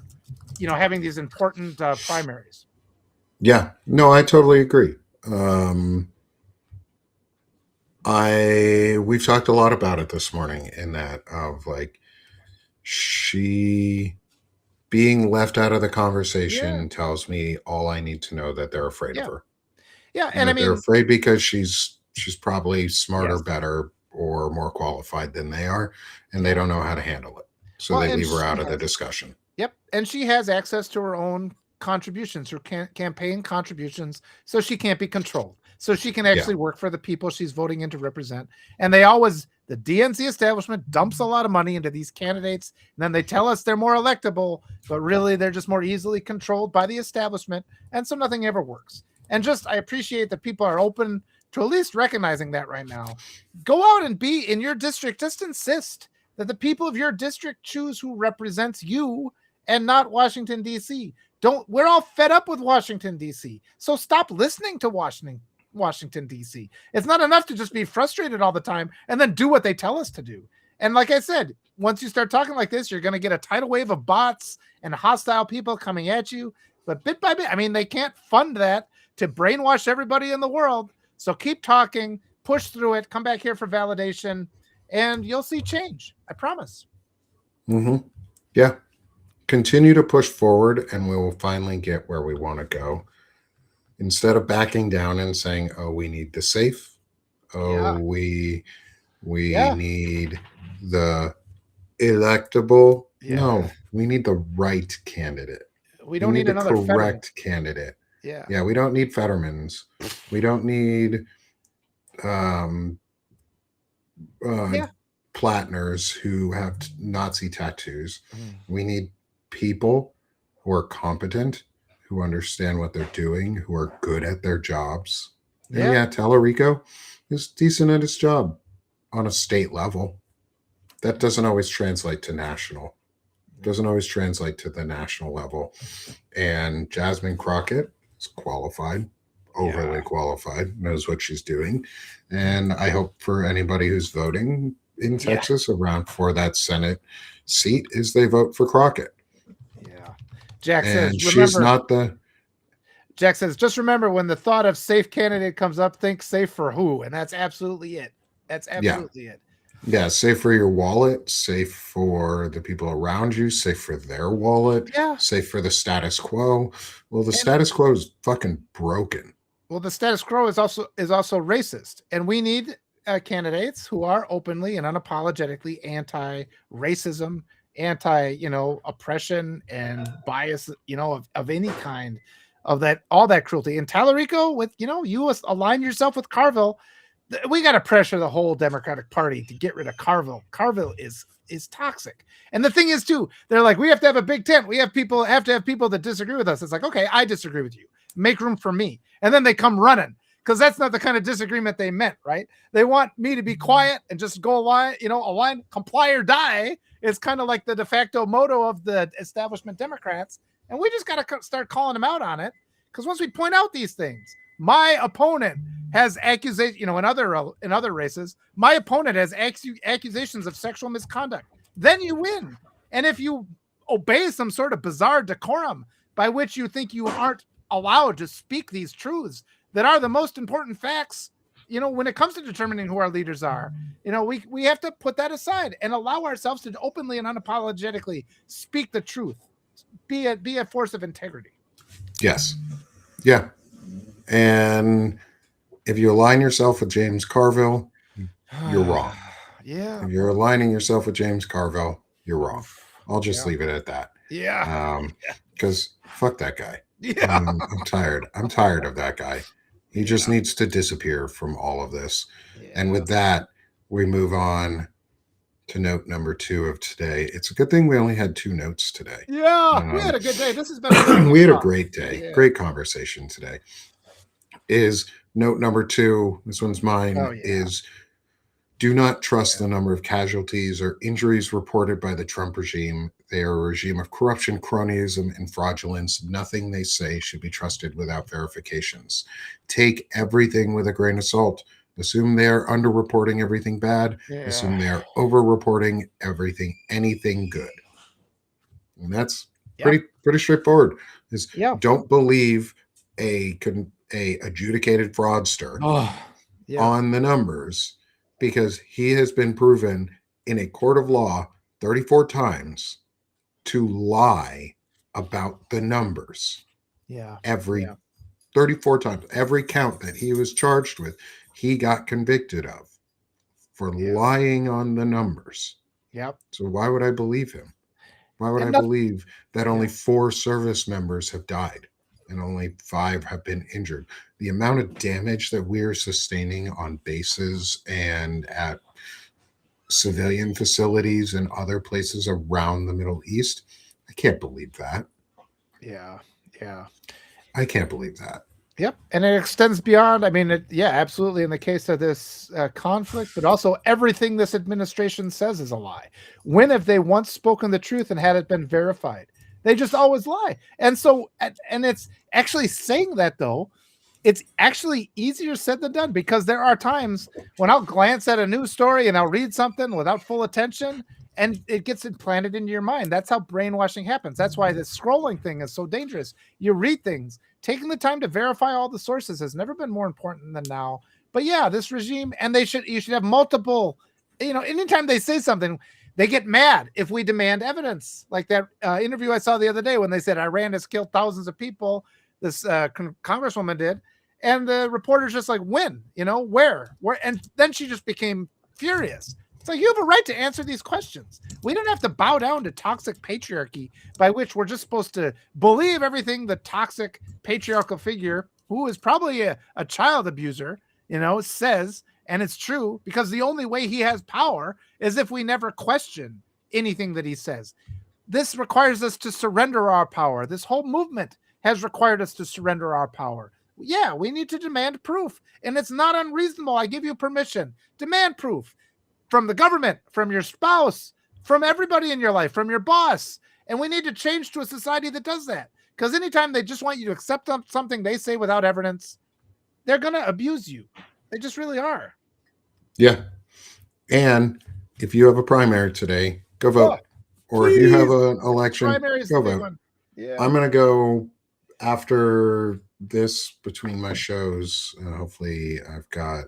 having these important primaries. Yeah, no, I totally agree. We've talked a lot about it this morning in that of like she being left out of the conversation tells me all I need to know, that they're afraid of her. Yeah, And and I that they're mean, afraid because she's probably smarter, yes. better, or more qualified than they are, and they Yeah. don't know how to handle it. So Well, they and leave her she out of the has, discussion. yep, and she has access to her own contributions, her campaign contributions, so she can't be controlled. So she can actually work for the people she's voting in to represent. And the DNC establishment dumps a lot of money into these candidates, and then they tell us they're more electable, but really they're just more easily controlled by the establishment, and so nothing ever works. And just, I appreciate that people are open to at least recognizing that right now. Go out and be in your district, just insist that the people of your district choose who represents you and not Washington, D.C. We're all fed up with Washington, D.C. So stop listening to Washington, D.C. It's not enough to just be frustrated all the time and then do what they tell us to do. And like I said, once you start talking like this, you're going to get a tidal wave of bots and hostile people coming at you. But bit by bit, I mean, they can't fund that to brainwash everybody in the world. So keep talking, push through it, come back here for validation, and you'll see change. I promise. Mm-hmm. Yeah. Continue to push forward, and we will finally get where we want to go. Instead of backing down and saying, "Oh, we need the safe. Oh, we need the electable." Yeah. No, we need the right candidate. We don't need the another correct candidate. Yeah. We don't need Fettermans. We don't need Plattners who have Nazi tattoos. We need people who are competent, who understand what they're doing, who are good at their jobs. And Tallarico is decent at his job on a state level. That doesn't always translate to national. Doesn't always translate to the national level. And Jasmine Crockett is qualified, overly qualified, knows what she's doing. And I hope for anybody who's voting in Texas around for that Senate seat is they vote for Crockett. Yeah. Jack and says, she's not the. Jack says, just remember when the thought of safe candidate comes up, think safe for who? And that's absolutely it. That's absolutely it. Yeah, safe for your wallet, safe for the people around you, safe for their wallet, safe for the status quo. Well, the status quo is fucking broken. Well, the status quo is also racist, and we need candidates who are openly and unapologetically anti-racism, oppression and bias, of any kind, of that, all that cruelty. And Tallarico, with you align yourself with Carville. We got to pressure the whole Democratic Party to get rid of Carville. Carville is toxic. And the thing is, too, they're like, we have to have a big tent. We have to have people that disagree with us. It's like, okay, I disagree with you. Make room for me. And then they come running, because that's not the kind of disagreement they meant, right? They want me to be quiet and just go align, comply or die. It's kind of like the de facto motto of the establishment Democrats. And we just got to start calling them out on it, because once we point out these things, my opponent has accusations, in other races, my opponent has accusations of sexual misconduct. Then you win. And if you obey some sort of bizarre decorum by which you think you aren't allowed to speak these truths that are the most important facts, when it comes to determining who our leaders are, we have to put that aside and allow ourselves to openly and unapologetically speak the truth. Be a force of integrity. Yes. Yeah. And if you align yourself with James Carville, you're wrong. Yeah. If you're aligning yourself with James Carville, you're wrong. I'll just leave it at that. Yeah. Because fuck that guy. Yeah. I'm tired. I'm tired of that guy. He just needs to disappear from all of this. Yeah. And with that, we move on to note number 2 of today. It's a good thing we only had 2 notes today. Yeah, we had a good day. This has been we had a great day. Yeah. Great conversation today. Is note number 2, this one's mine, is Do not trust the number of casualties or injuries reported by the Trump regime. They are a regime of corruption, cronyism, and fraudulence. Nothing they say should be trusted without verifications. Take everything with a grain of salt. Assume they are underreporting everything bad. Assume they are overreporting anything good. And that's pretty straightforward. Is don't believe a adjudicated fraudster on the numbers, because he has been proven in a court of law 34 times to lie about the numbers. Every 34 times, every count that he was charged with, he got convicted of for lying on the numbers. So why would I believe him? Why would I believe that only 4 service members have died and only 5 have been injured? The amount of damage that we're sustaining on bases and at civilian facilities and other places around the Middle East, I can't believe that. I can't believe that. And it extends beyond. I mean, absolutely. In the case of this conflict, but also everything this administration says is a lie. When have they once spoken the truth and had it been verified? They just always lie. And so, and it's actually saying that, though, it's actually easier said than done, because there are times when I'll glance at a news story and I'll read something without full attention, and it gets implanted into your mind. That's how brainwashing happens. That's why this scrolling thing is so dangerous. You read things. Taking the time to verify all the sources has never been more important than now. But this regime, and you should have multiple, anytime they say something, they get mad if we demand evidence. Like that interview I saw the other day when they said Iran has killed thousands of people, this congresswoman did. And the reporter's just like, when, where? And then she just became furious. It's like, you have a right to answer these questions. We don't have to bow down to toxic patriarchy, by which we're just supposed to believe everything the toxic patriarchal figure, who is probably a child abuser, says. And it's true, because the only way he has power is if we never question anything that he says. This requires us to surrender our power. This whole movement has required us to surrender our power. We need to demand proof. And it's not unreasonable. I give you permission. Demand proof. From the government, from your spouse, from everybody in your life, from your boss. And we need to change to a society that does that. Because anytime they just want you to accept something they say without evidence, they're going to abuse you. They just really are. Yeah. And if you have a primary today, go vote. Or if you have an election, go vote. I'm going to go after this between my shows. Hopefully I've got...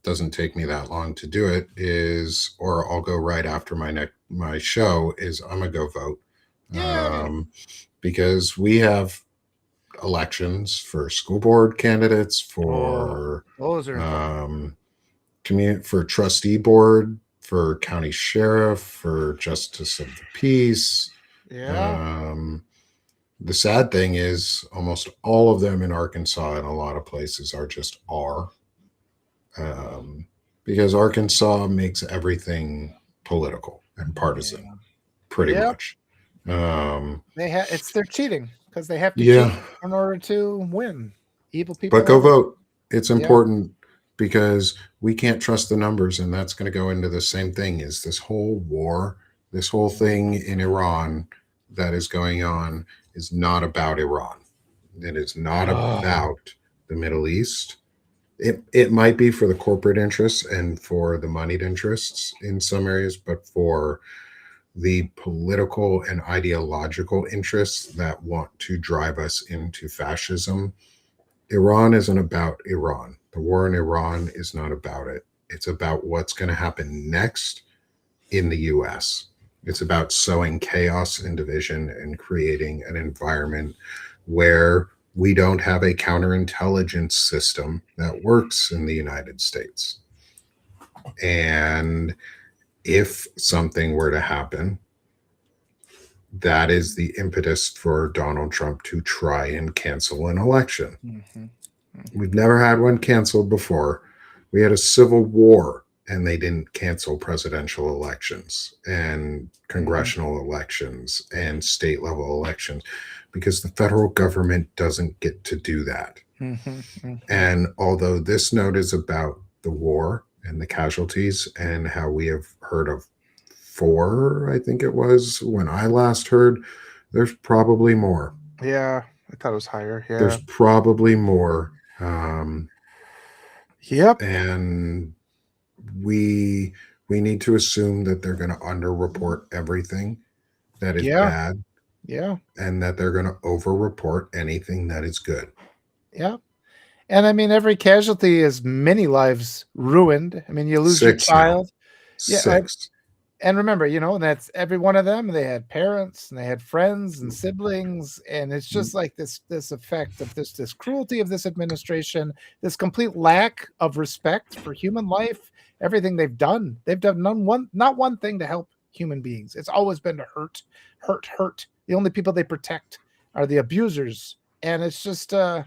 doesn't take me that long to do it, or I'll go right after my show, I'm gonna go vote. Because we have elections for school board candidates, for for trustee board, for county sheriff, for justice of the peace. The sad thing is almost all of them in Arkansas and a lot of places are just because Arkansas makes everything political and partisan, pretty much. They're cheating, because they have to cheat in order to win. Evil people. But go vote. It's important, because we can't trust the numbers, and that's going to go into the same thing. Is this whole war, this whole thing in Iran that is going on, is not about Iran. It is not about the Middle East. It might be for the corporate interests and for the moneyed interests in some areas, but for the political and ideological interests that want to drive us into fascism, Iran isn't about Iran. The war in Iran is not about it. It's about what's going to happen next in the U.S. It's about sowing chaos and division and creating an environment where we don't have a counterintelligence system that works in the United States. And if something were to happen, that is the impetus for Donald Trump to try and cancel an election. We've never had one canceled before. We had a civil war, and they didn't cancel presidential elections and congressional elections and state level elections, because the federal government doesn't get to do that. And although this note is about the war and the casualties, and how we have heard of 4, I think it was when I last heard. There's probably more. Yeah, I thought it was higher. Yeah. There's probably more. Yep. And we need to assume that they're going to underreport everything that is Yeah. bad, Yeah. and that they're going to overreport anything that is good. Yeah. And I mean, every casualty is many lives ruined. I mean, you lose 6 your now. child. Yeah. 6. And remember, and that's every one of them. They had parents and they had friends and siblings. And it's just like this effect of this cruelty of this administration, this complete lack of respect for human life, everything they've done. They've done not one thing to help human beings. It's always been to hurt. The only people they protect are the abusers. And it's just I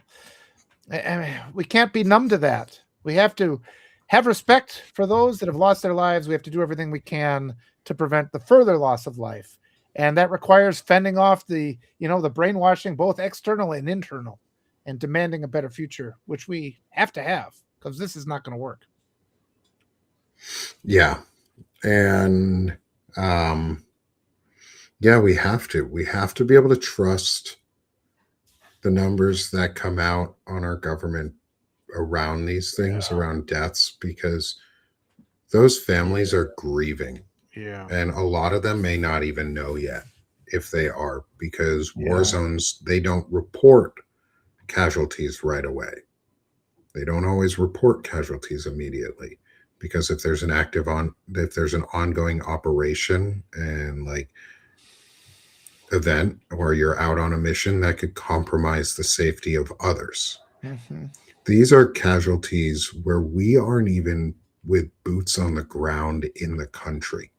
mean, we can't be numb to that. We have to have respect for those that have lost their lives. We have to do everything we can to prevent the further loss of life. And that requires fending off the brainwashing, both external and internal, and demanding a better future, which we have to have, because this is not going to work. Yeah. And yeah, we have to. We have to be able to trust the numbers that come out on our government around these things, around deaths, because those families are grieving. Yeah. And a lot of them may not even know yet if they are, because war zones, they don't report casualties right away. They don't always report casualties immediately, because if there's an ongoing operation and like event, or you're out on a mission that could compromise the safety of others. Mm-hmm. These are casualties where we aren't even with boots on the ground in the country.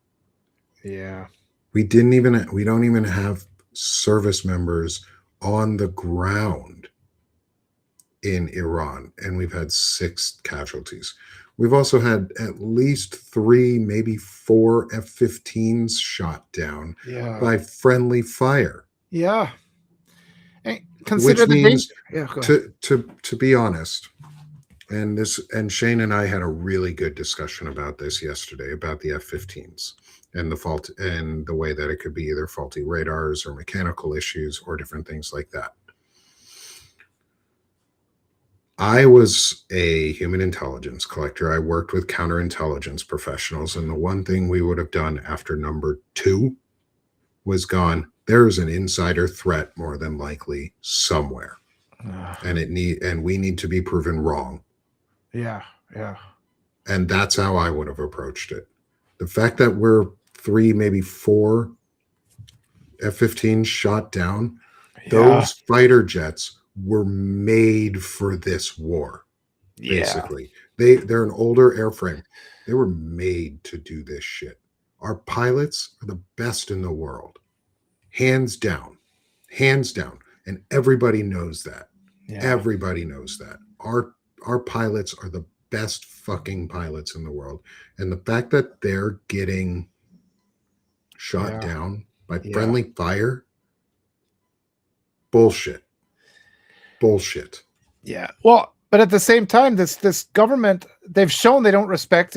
Yeah. We don't even have service members on the ground in Iran, and we've had 6 casualties. We've also had at least 3, maybe 4 F-15s shot down by friendly fire. Yeah. And consider which means, to be honest, and Shane and I had a really good discussion about this yesterday, about the F-15s and the fault and the way that it could be either faulty radars or mechanical issues or different things like that. I was a human intelligence collector. I worked with counterintelligence professionals, and the one thing we would have done after number 2 was gone, there's an insider threat more than likely somewhere. And we need to be proven wrong. Yeah. And that's how I would have approached it. The fact that we're 3, maybe 4 F-15s shot down, those fighter jets were made for this war. Basically, they're an older airframe. They were made to do this shit. Our pilots are the best in the world, hands down, and everybody knows that. Everybody knows that. Our pilots are the best fucking pilots in the world, and the fact that they're getting shot down by friendly fire, bullshit. Yeah. Well, but at the same time, this government, they've shown they don't respect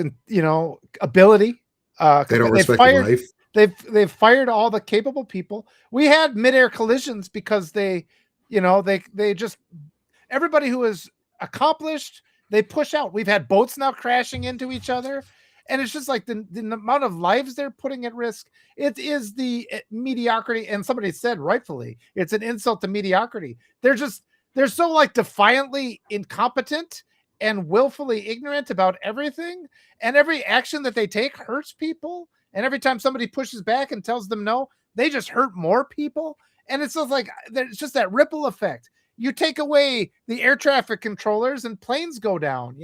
ability. They don't respect life. They've fired all the capable people. We had midair collisions because they just, everybody who is accomplished, they push out. We've had boats now crashing into each other. And it's just like the amount of lives they're putting at risk. It is the mediocrity. And somebody said rightfully, it's an insult to mediocrity. They're so like defiantly incompetent and willfully ignorant about everything. And every action that they take hurts people. And every time somebody pushes back and tells them no, they just hurt more people. And it's just like, there's just that ripple effect. You take away the air traffic controllers and planes go down,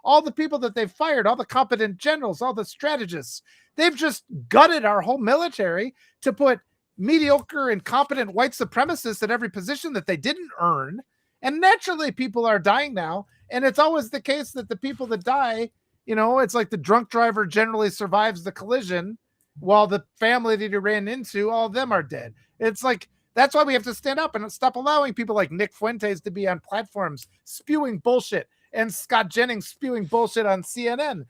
all the people that they've fired, all the competent generals, all the strategists, they've just gutted our whole military to put mediocre, incompetent white supremacists at every position that they didn't earn. And naturally people are dying now. And it's always the case that the people that die, it's like the drunk driver generally survives the collision while the family that he ran into, all of them are dead. It's like, that's why we have to stand up and stop allowing people like Nick Fuentes to be on platforms spewing bullshit and Scott Jennings spewing bullshit on CNN.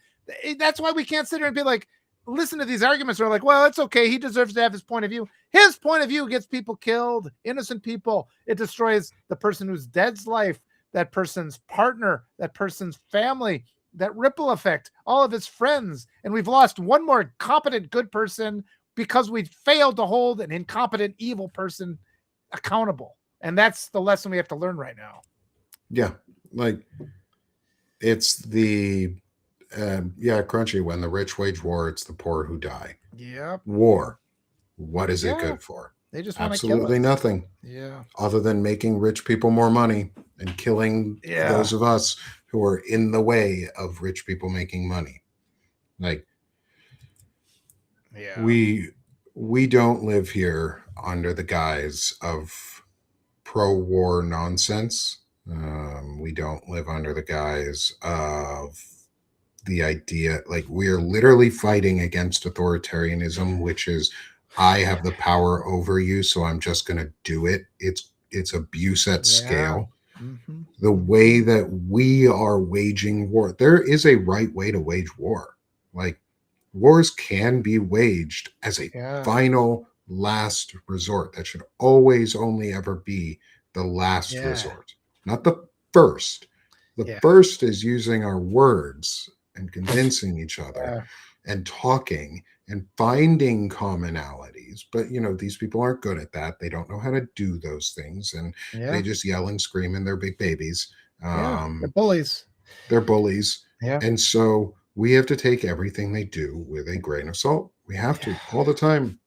That's why we can't sit here and be like, listen to these arguments. Are like, well, it's okay. He deserves to have his point of view. His point of view gets people killed, innocent people. It destroys the person who's dead's life, that person's partner, that person's family, that ripple effect, all of his friends. And we've lost one more competent, good person because we failed to hold an incompetent, evil person accountable. And that's the lesson we have to learn right now. Yeah. Like it's the, Crunchy, when the rich wage war, it's the poor who die. Yeah. War. What is it Yeah. good for? They just want to kill Absolutely us. nothing. Yeah. Other than making rich people more money and killing those of us who are in the way of rich people making money. Like, we don't live here under the guise of pro-war nonsense. We don't live under the guise of the idea, like, we are literally fighting against authoritarianism, which is, I have the power over you, so I'm just going to do it. It's abuse at scale. Mm-hmm. The way that we are waging war, there is a right way to wage war. Like, wars can be waged as a final last resort. That should always only ever be the last resort, not the first. The first is using our words and convincing each other and talking and finding commonalities. But, these people aren't good at that. They don't know how to do those things. And they just yell and scream, and they're big babies. They're bullies. They're bullies. Yeah. And so we have to take everything they do with a grain of salt. We have to, all the time.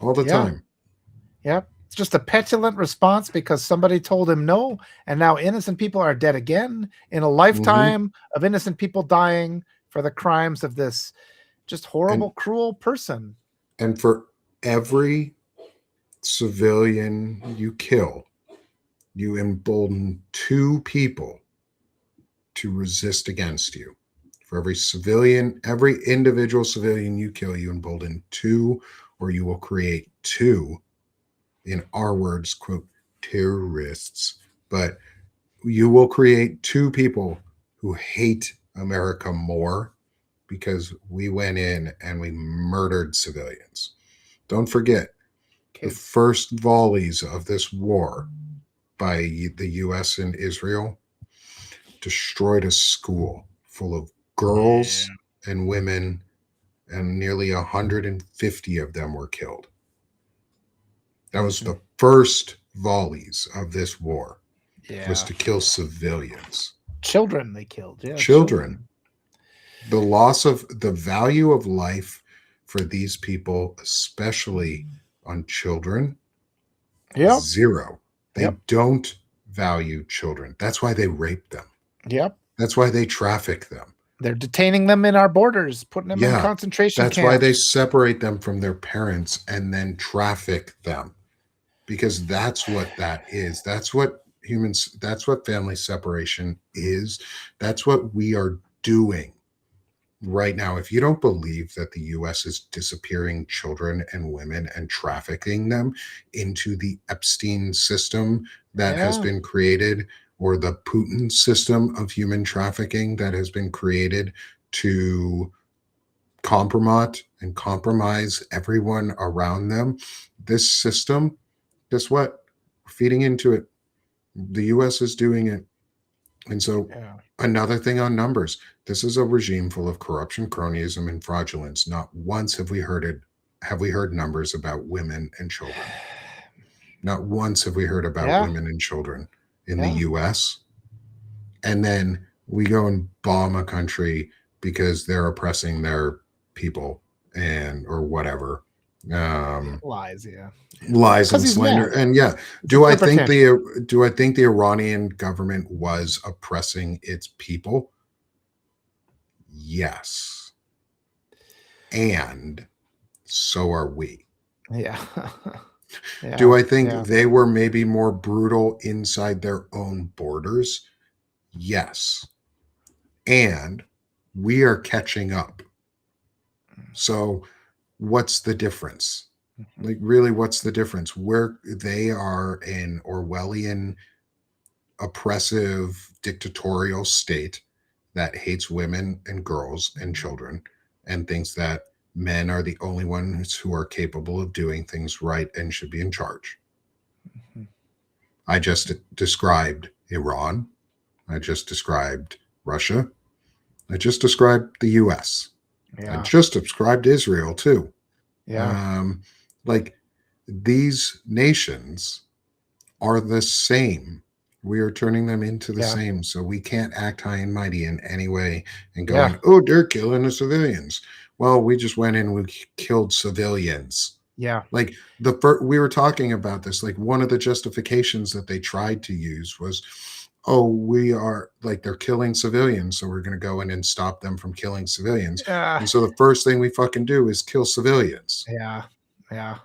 All the time. Yep. It's just a petulant response because somebody told him no, and now innocent people are dead again in a lifetime of innocent people dying for the crimes of this just horrible, cruel person. And for every civilian you kill, you embolden 2 people to resist against you. For every civilian, every individual civilian you kill, you embolden 2, or you will create 2, in our words, quote, terrorists. But you will create 2 people who hate America more because we went in and we murdered civilians. Don't forget, the first volleys of this war by the U.S. and Israel destroyed a school full of girls and women, and nearly 150 of them were killed. That was the first volleys of this war, was to kill civilians. Children they killed. Children. The loss of the value of life for these people, especially on children, 0. They don't value children. That's why they rape them. That's why they traffic them. They're detaining them in our borders, putting them in concentration camps. That's why they separate them from their parents and then traffic them. Because that's what that is. That's what family separation is. That's what we are doing right now. If you don't believe that the U.S. is disappearing children and women and trafficking them into the Epstein system that has been created, or the Putin system of human trafficking that has been created to compromise everyone around them, this system, guess what? We're feeding into it. The U.S. is doing it. And so another thing on numbers, this is a regime full of corruption, cronyism, and fraudulence. Not once have we heard numbers about women and children. Not once have we heard about women and children in the U.S. And then we go and bomb a country because they're oppressing their people or whatever. Lies and slander. And do I think the Iranian government was oppressing its people? Yes. And so are we. Do I think they were maybe more brutal inside their own borders? Yes. And we are catching up. So what's the difference? Like, really, what's the difference? Where they are an Orwellian, oppressive, dictatorial state that hates women and girls and children and thinks that men are the only ones who are capable of doing things right and should be in charge. Mhm. I just described Iran. I just described Russia. I just described the US. I Yeah. just described Israel too. Yeah. Like these nations are the same. We are turning them into the Yeah. same. So we can't act high and mighty in any way and Yeah. going, oh, they're killing the civilians. Well, we just went in and we killed civilians. Yeah. Like we were talking about this. Like one of the justifications that they tried to use was, oh, we are like they're killing civilians, so we're going to go in and stop them from killing civilians. Yeah. And so the first thing we fucking do is kill civilians. Yeah. Yeah.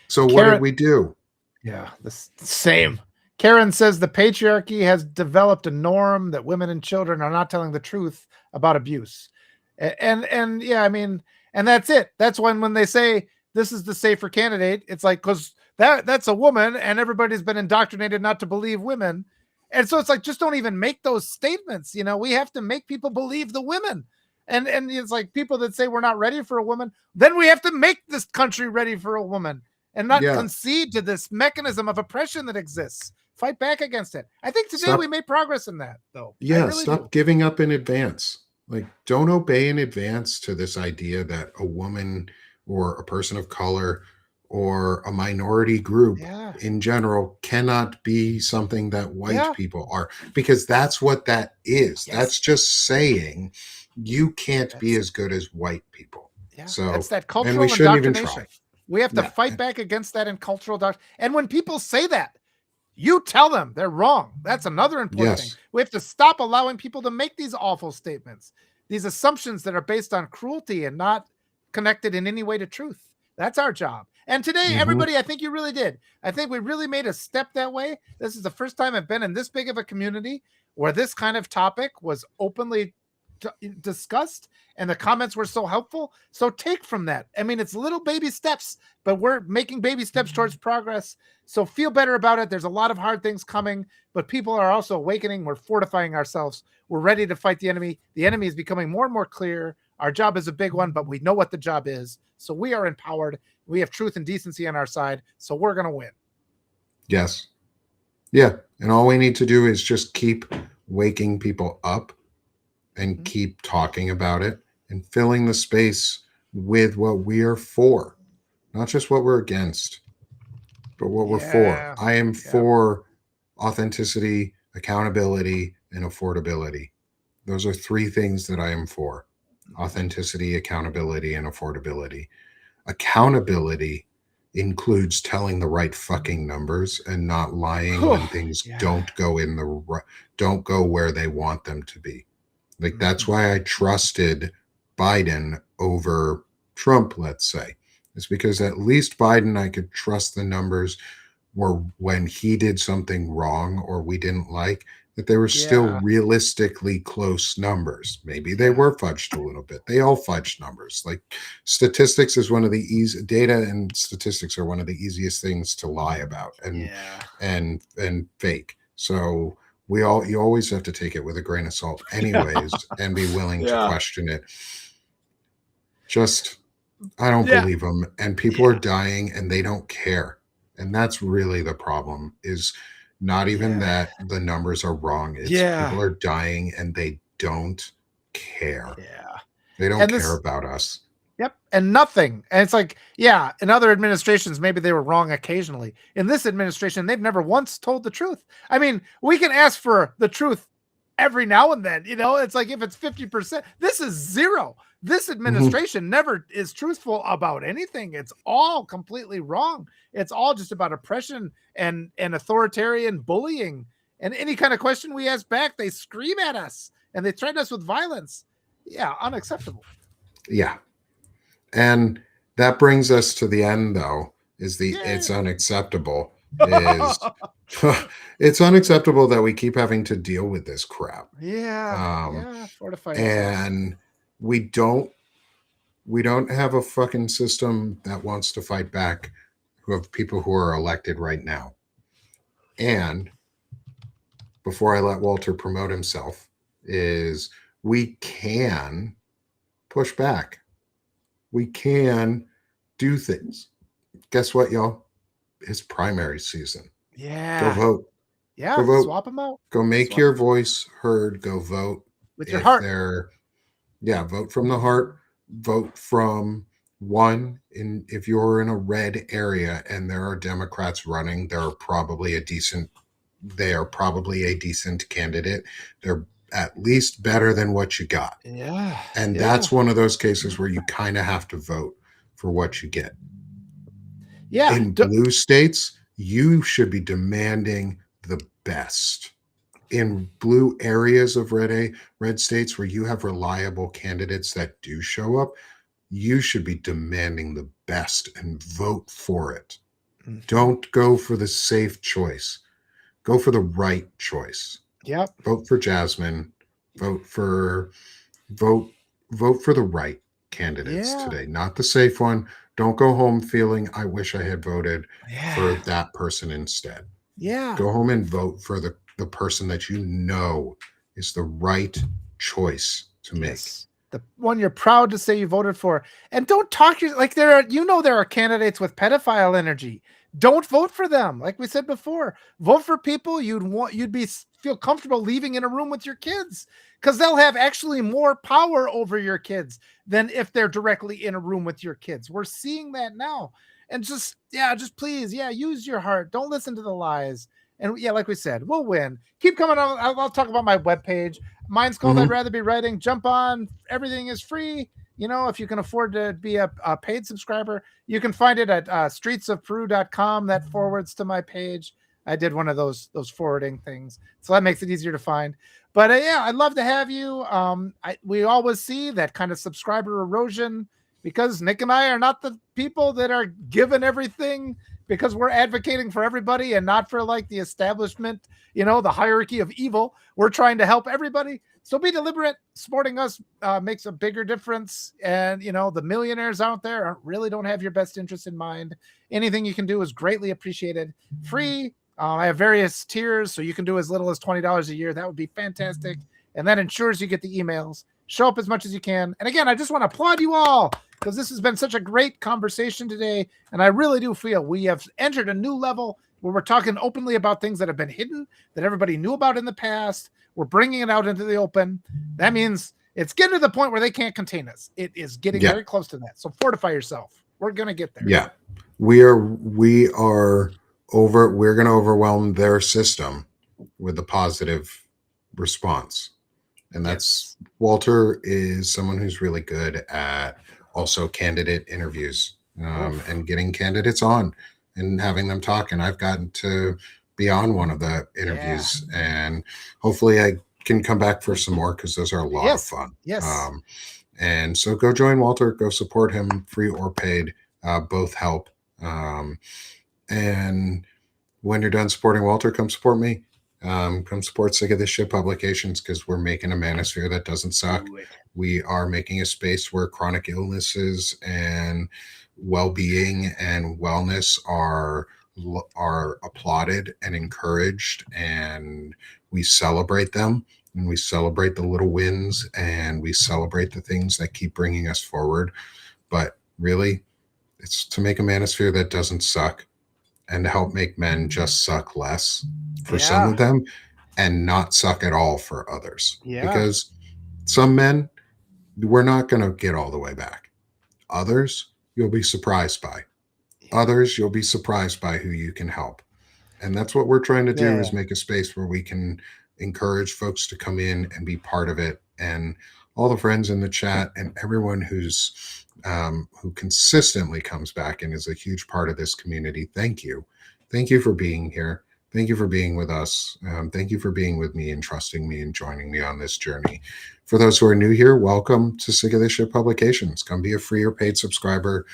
So what Karen, did we do? yeah, the same. Karen says the patriarchy has developed a norm that women and children are not telling the truth about abuse. And yeah, I mean, and that's it. That's when they say this is the safer candidate, it's like because that's a woman and everybody's been indoctrinated not to believe women. And so it's like just don't even make those statements. You know, we have to make people believe the women. And it's like people that say we're not ready for a woman, then we have to make this country ready for a woman and not Yeah. concede to this mechanism of oppression that exists. Fight back against it. I think today Stop. we made progress in that, though. I Yeah, really stop do. giving up in advance. Like, don't obey in advance to this idea that a woman or a person of color or a minority group Yeah. in general cannot be something that white Yeah. people are, because that's what that is. Yes. That's just saying you can't be That's- as good as white people. Yeah. So, That's that and cultural we shouldn't even indoctrination. try. We have to Yeah. fight back against that in cultural doctrine. And when people say that, you tell them they're wrong. That's another important thing. Yes. We have to stop allowing people to make these awful statements, these assumptions that are based on cruelty and not connected in any way to truth. That's our job. And today, Mhm. everybody, I think you really did. I think we really made a step that way. This is the first time I've been in this big of a community where this kind of topic was openly discussed and the comments were so helpful. So take from that. I mean, it's little baby steps, but we're making baby steps towards progress. So feel better about it. There's a lot of hard things coming, but people are also awakening. We're fortifying ourselves. We're ready to fight the enemy. The enemy is becoming more and more clear. Our job is a big one, but we know what the job is. So we are empowered. We have truth and decency on our side. So we're going to win. Yes. Yeah. And all we need to do is just keep waking people up and keep talking about it and filling the space with what we are for, not just what we're against, but what we're for. I am for authenticity, accountability, and affordability. Those are three things that I am for: authenticity, accountability, and affordability. Accountability includes telling the right fucking numbers and not lying when things don't go where they want them to be. Like, that's why I trusted Biden over Trump, let's say. It's because at least Biden, I could trust the numbers were when he did something wrong or we didn't like, that they were still realistically close numbers. Maybe they were fudged a little bit. They all fudged numbers. Like, statistics is one of the data and statistics are one of the easiest things to lie about and fake. So you always have to take it with a grain of salt anyways and be willing to question it. Just, I don't believe them. And people are dying and they don't care. And that's really the problem, is not even that the numbers are wrong. It's people are dying and they don't care. Yeah. They don't care about us. Yep. And nothing. And it's like, in other administrations, maybe they were wrong occasionally. In this administration, they've never once told the truth. I mean, we can ask for the truth every now and then, it's like if it's 50%, this is zero. This administration never is truthful about anything. It's all completely wrong. It's all just about oppression and authoritarian bullying. And any kind of question we ask back, they scream at us and they threaten us with violence. Yeah, unacceptable. Yeah. And that brings us to the end, though, it's unacceptable. It's unacceptable that we keep having to deal with this crap. Fortify and we don't have a fucking system that wants to fight back, who have people who are elected right now. And before I let Walter promote himself, is we can push back. We can do things. Guess what, y'all? It's primary season. Go Yeah. vote. Yeah. Go vote. Swap them out. Go make Swap your voice heard. Go vote. with your If heart. vote from the heart. Vote from one. If you're in a red area and there are Democrats running, they are probably a decent candidate. They're at least better than what you got. Yeah. And yeah. that's one of those cases where you kind of have to vote for what you get. Yeah. In blue states, you should be demanding the best. In blue areas of red states where you have reliable candidates that do show up, you should be demanding the best and vote for it. Mhm. Don't go for the safe choice. Go for the right choice. Yep. Vote for Jasmine. Vote for the right candidates today, not the safe one. Don't go home feeling I wish I had voted for that person instead. Yeah. Go home and vote for the person that you know is the right choice to make. Yes. The one you're proud to say you voted for. And don't talk like there are candidates with pedophile energy. Don't vote for them. Like we said before, vote for people you'd feel comfortable leaving in a room with your kids, because they'll have actually more power over your kids than if they're directly in a room with your kids. We're seeing that now. And just please, use your heart. Don't listen to the lies. And like we said, we'll win. Keep coming on. I'll talk about my webpage. Mine's called I'd Rather Be Writing. Jump on. Everything is free. If you can afford to be a paid subscriber, you can find it at streetsofperu.com. That forwards to my page. I did one of those forwarding things, so that makes it easier to find. But I'd love to have you. We always see that kind of subscriber erosion because Nick and I are not the people that are given everything, because we're advocating for everybody and not for like the establishment, the hierarchy of evil. We're trying to help everybody. So be deliberate. Supporting us makes a bigger difference. And, the millionaires out there really don't have your best interest in mind. Anything you can do is greatly appreciated. Free. I have various tiers, so you can do as little as $20 a year. That would be fantastic. And that ensures you get the emails. Show up as much as you can. And again, I just want to applaud you all, because this has been such a great conversation today. And I really do feel we have entered a new level where we're talking openly about things that have been hidden, that everybody knew about in the past. We're bringing it out into the open. That means it's getting to the point where they can't contain us. It is getting very close to that. So fortify yourself. We're going to get there. Yeah. We're going to overwhelm their system with a positive response. And that's Walter is someone who's really good at also candidate interviews and getting candidates on and having them talk. And I've gotten to be on one of the interviews, and hopefully I can come back for some more, because those are a lot of fun. Yes. And so go join Walter, go support him, free or paid, both help. And when you're done supporting Walter, come support me. Come support Sick of This Shit Publications, because we're making a manosphere that doesn't suck. We are making a space where chronic illnesses and well-being and wellness are applauded and encouraged, and we celebrate them, and we celebrate the little wins, and we celebrate the things that keep bringing us forward. But really, it's to make a manosphere that doesn't suck, and to help make men just suck less for some of them and not suck at all for others. Because some men, we're not going to get all the way back. Others, you'll be surprised by. Others, you'll be surprised by who you can help. And that's what we're trying to do, is make a space where we can encourage folks to come in and be part of it. And all the friends in the chat and everyone who consistently comes back and is a huge part of this community. Thank you. Thank you for being here. Thank you for being with us. Thank you for being with me and trusting me and joining me on this journey. For those who are new here, welcome to Sick of This Shit Publications. Come be a free or paid subscriber.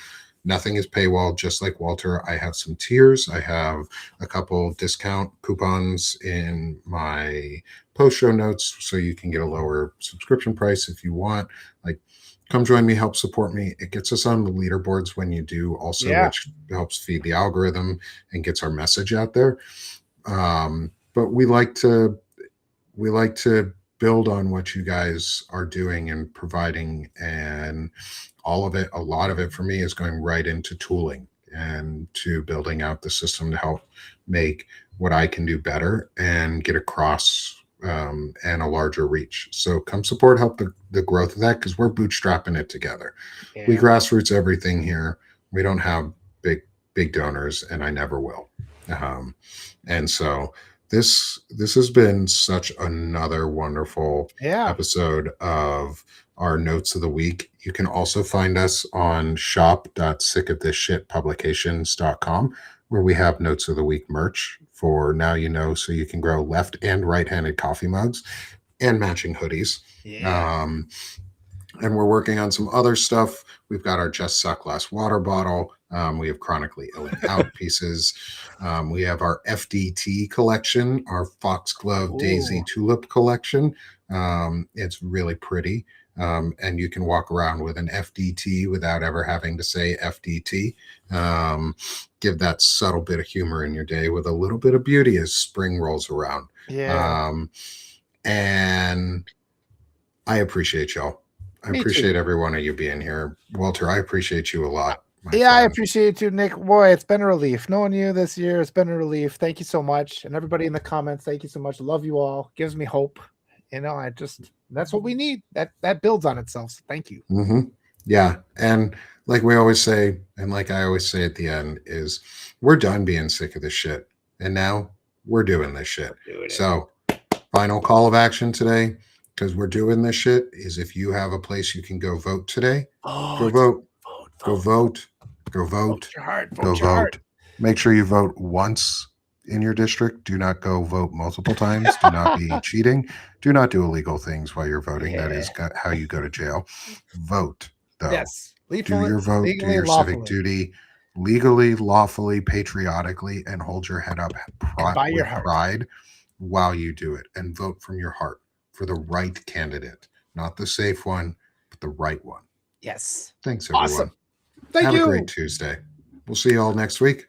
Nothing is paywall. Just like Walter, I have some tiers. I have a couple discount coupons in my post show notes, so you can get a lower subscription price if you want. Like, come join me, help support me. It gets us on the leaderboards when you do also, which helps feed the algorithm and gets our message out there. But we like to build on what you guys are doing and providing, and all of it, a lot of it for me is going right into tooling and to building out the system to help make what I can do better and get across and a larger reach. So come support, help the growth of that, because we're bootstrapping it together. We Yeah. grassroots everything here. We don't have big donors, and I never will. And so this has been such another wonderful Yeah. episode of our notes of the week. You can also find us on shop.sickofthisshitpublications.com, where we have notes of the week merch for Now You Know, so you can grow left and right-handed coffee mugs and matching hoodies. Yeah. And we're working on some other stuff. We've got our Just Suck Less water bottle. We have Chronically Illing Out pieces. We have our FDT collection, our Foxglove Daisy Ooh. Tulip collection. It's really pretty. And you can walk around with an FDT without ever having to say FDT. Give that subtle bit of humor in your day with a little bit of beauty as spring rolls around. Yeah. And I appreciate y'all. I Me appreciate too. every one of you being here. Walter, I appreciate you a lot. Yeah, I friend. appreciate you, Nick. Boy, it's been a relief. Knowing you this year, it's been a relief. Thank you so much. And everybody in the comments, thank you so much. Love you all. Gives me hope. That's what we need. That builds on itself. So thank you. Mm-hmm. Yeah. And like we always say, and like I always say at the end, is we're done being sick of this shit. And now we're doing this shit. So final call of action today, because we're doing this shit, is if you have a place you can go vote today, go vote. Go vote. Go vote. Vote your heart. Go Vote your heart. vote. Make sure you vote once in your district. Do not go vote multiple times. Do not be cheating. Do not do illegal things while you're voting. That is how you go to jail. Vote, though. Yes. Do your vote. Do legally your and civic lawfully. duty legally, lawfully, patriotically, and hold your head up by your with heart. pride while you do it. And vote from your heart for the right candidate. Not the safe one, but the right one. Yes. Thanks, everyone. Awesome. Thank Have you. a great Tuesday. We'll see you all next week.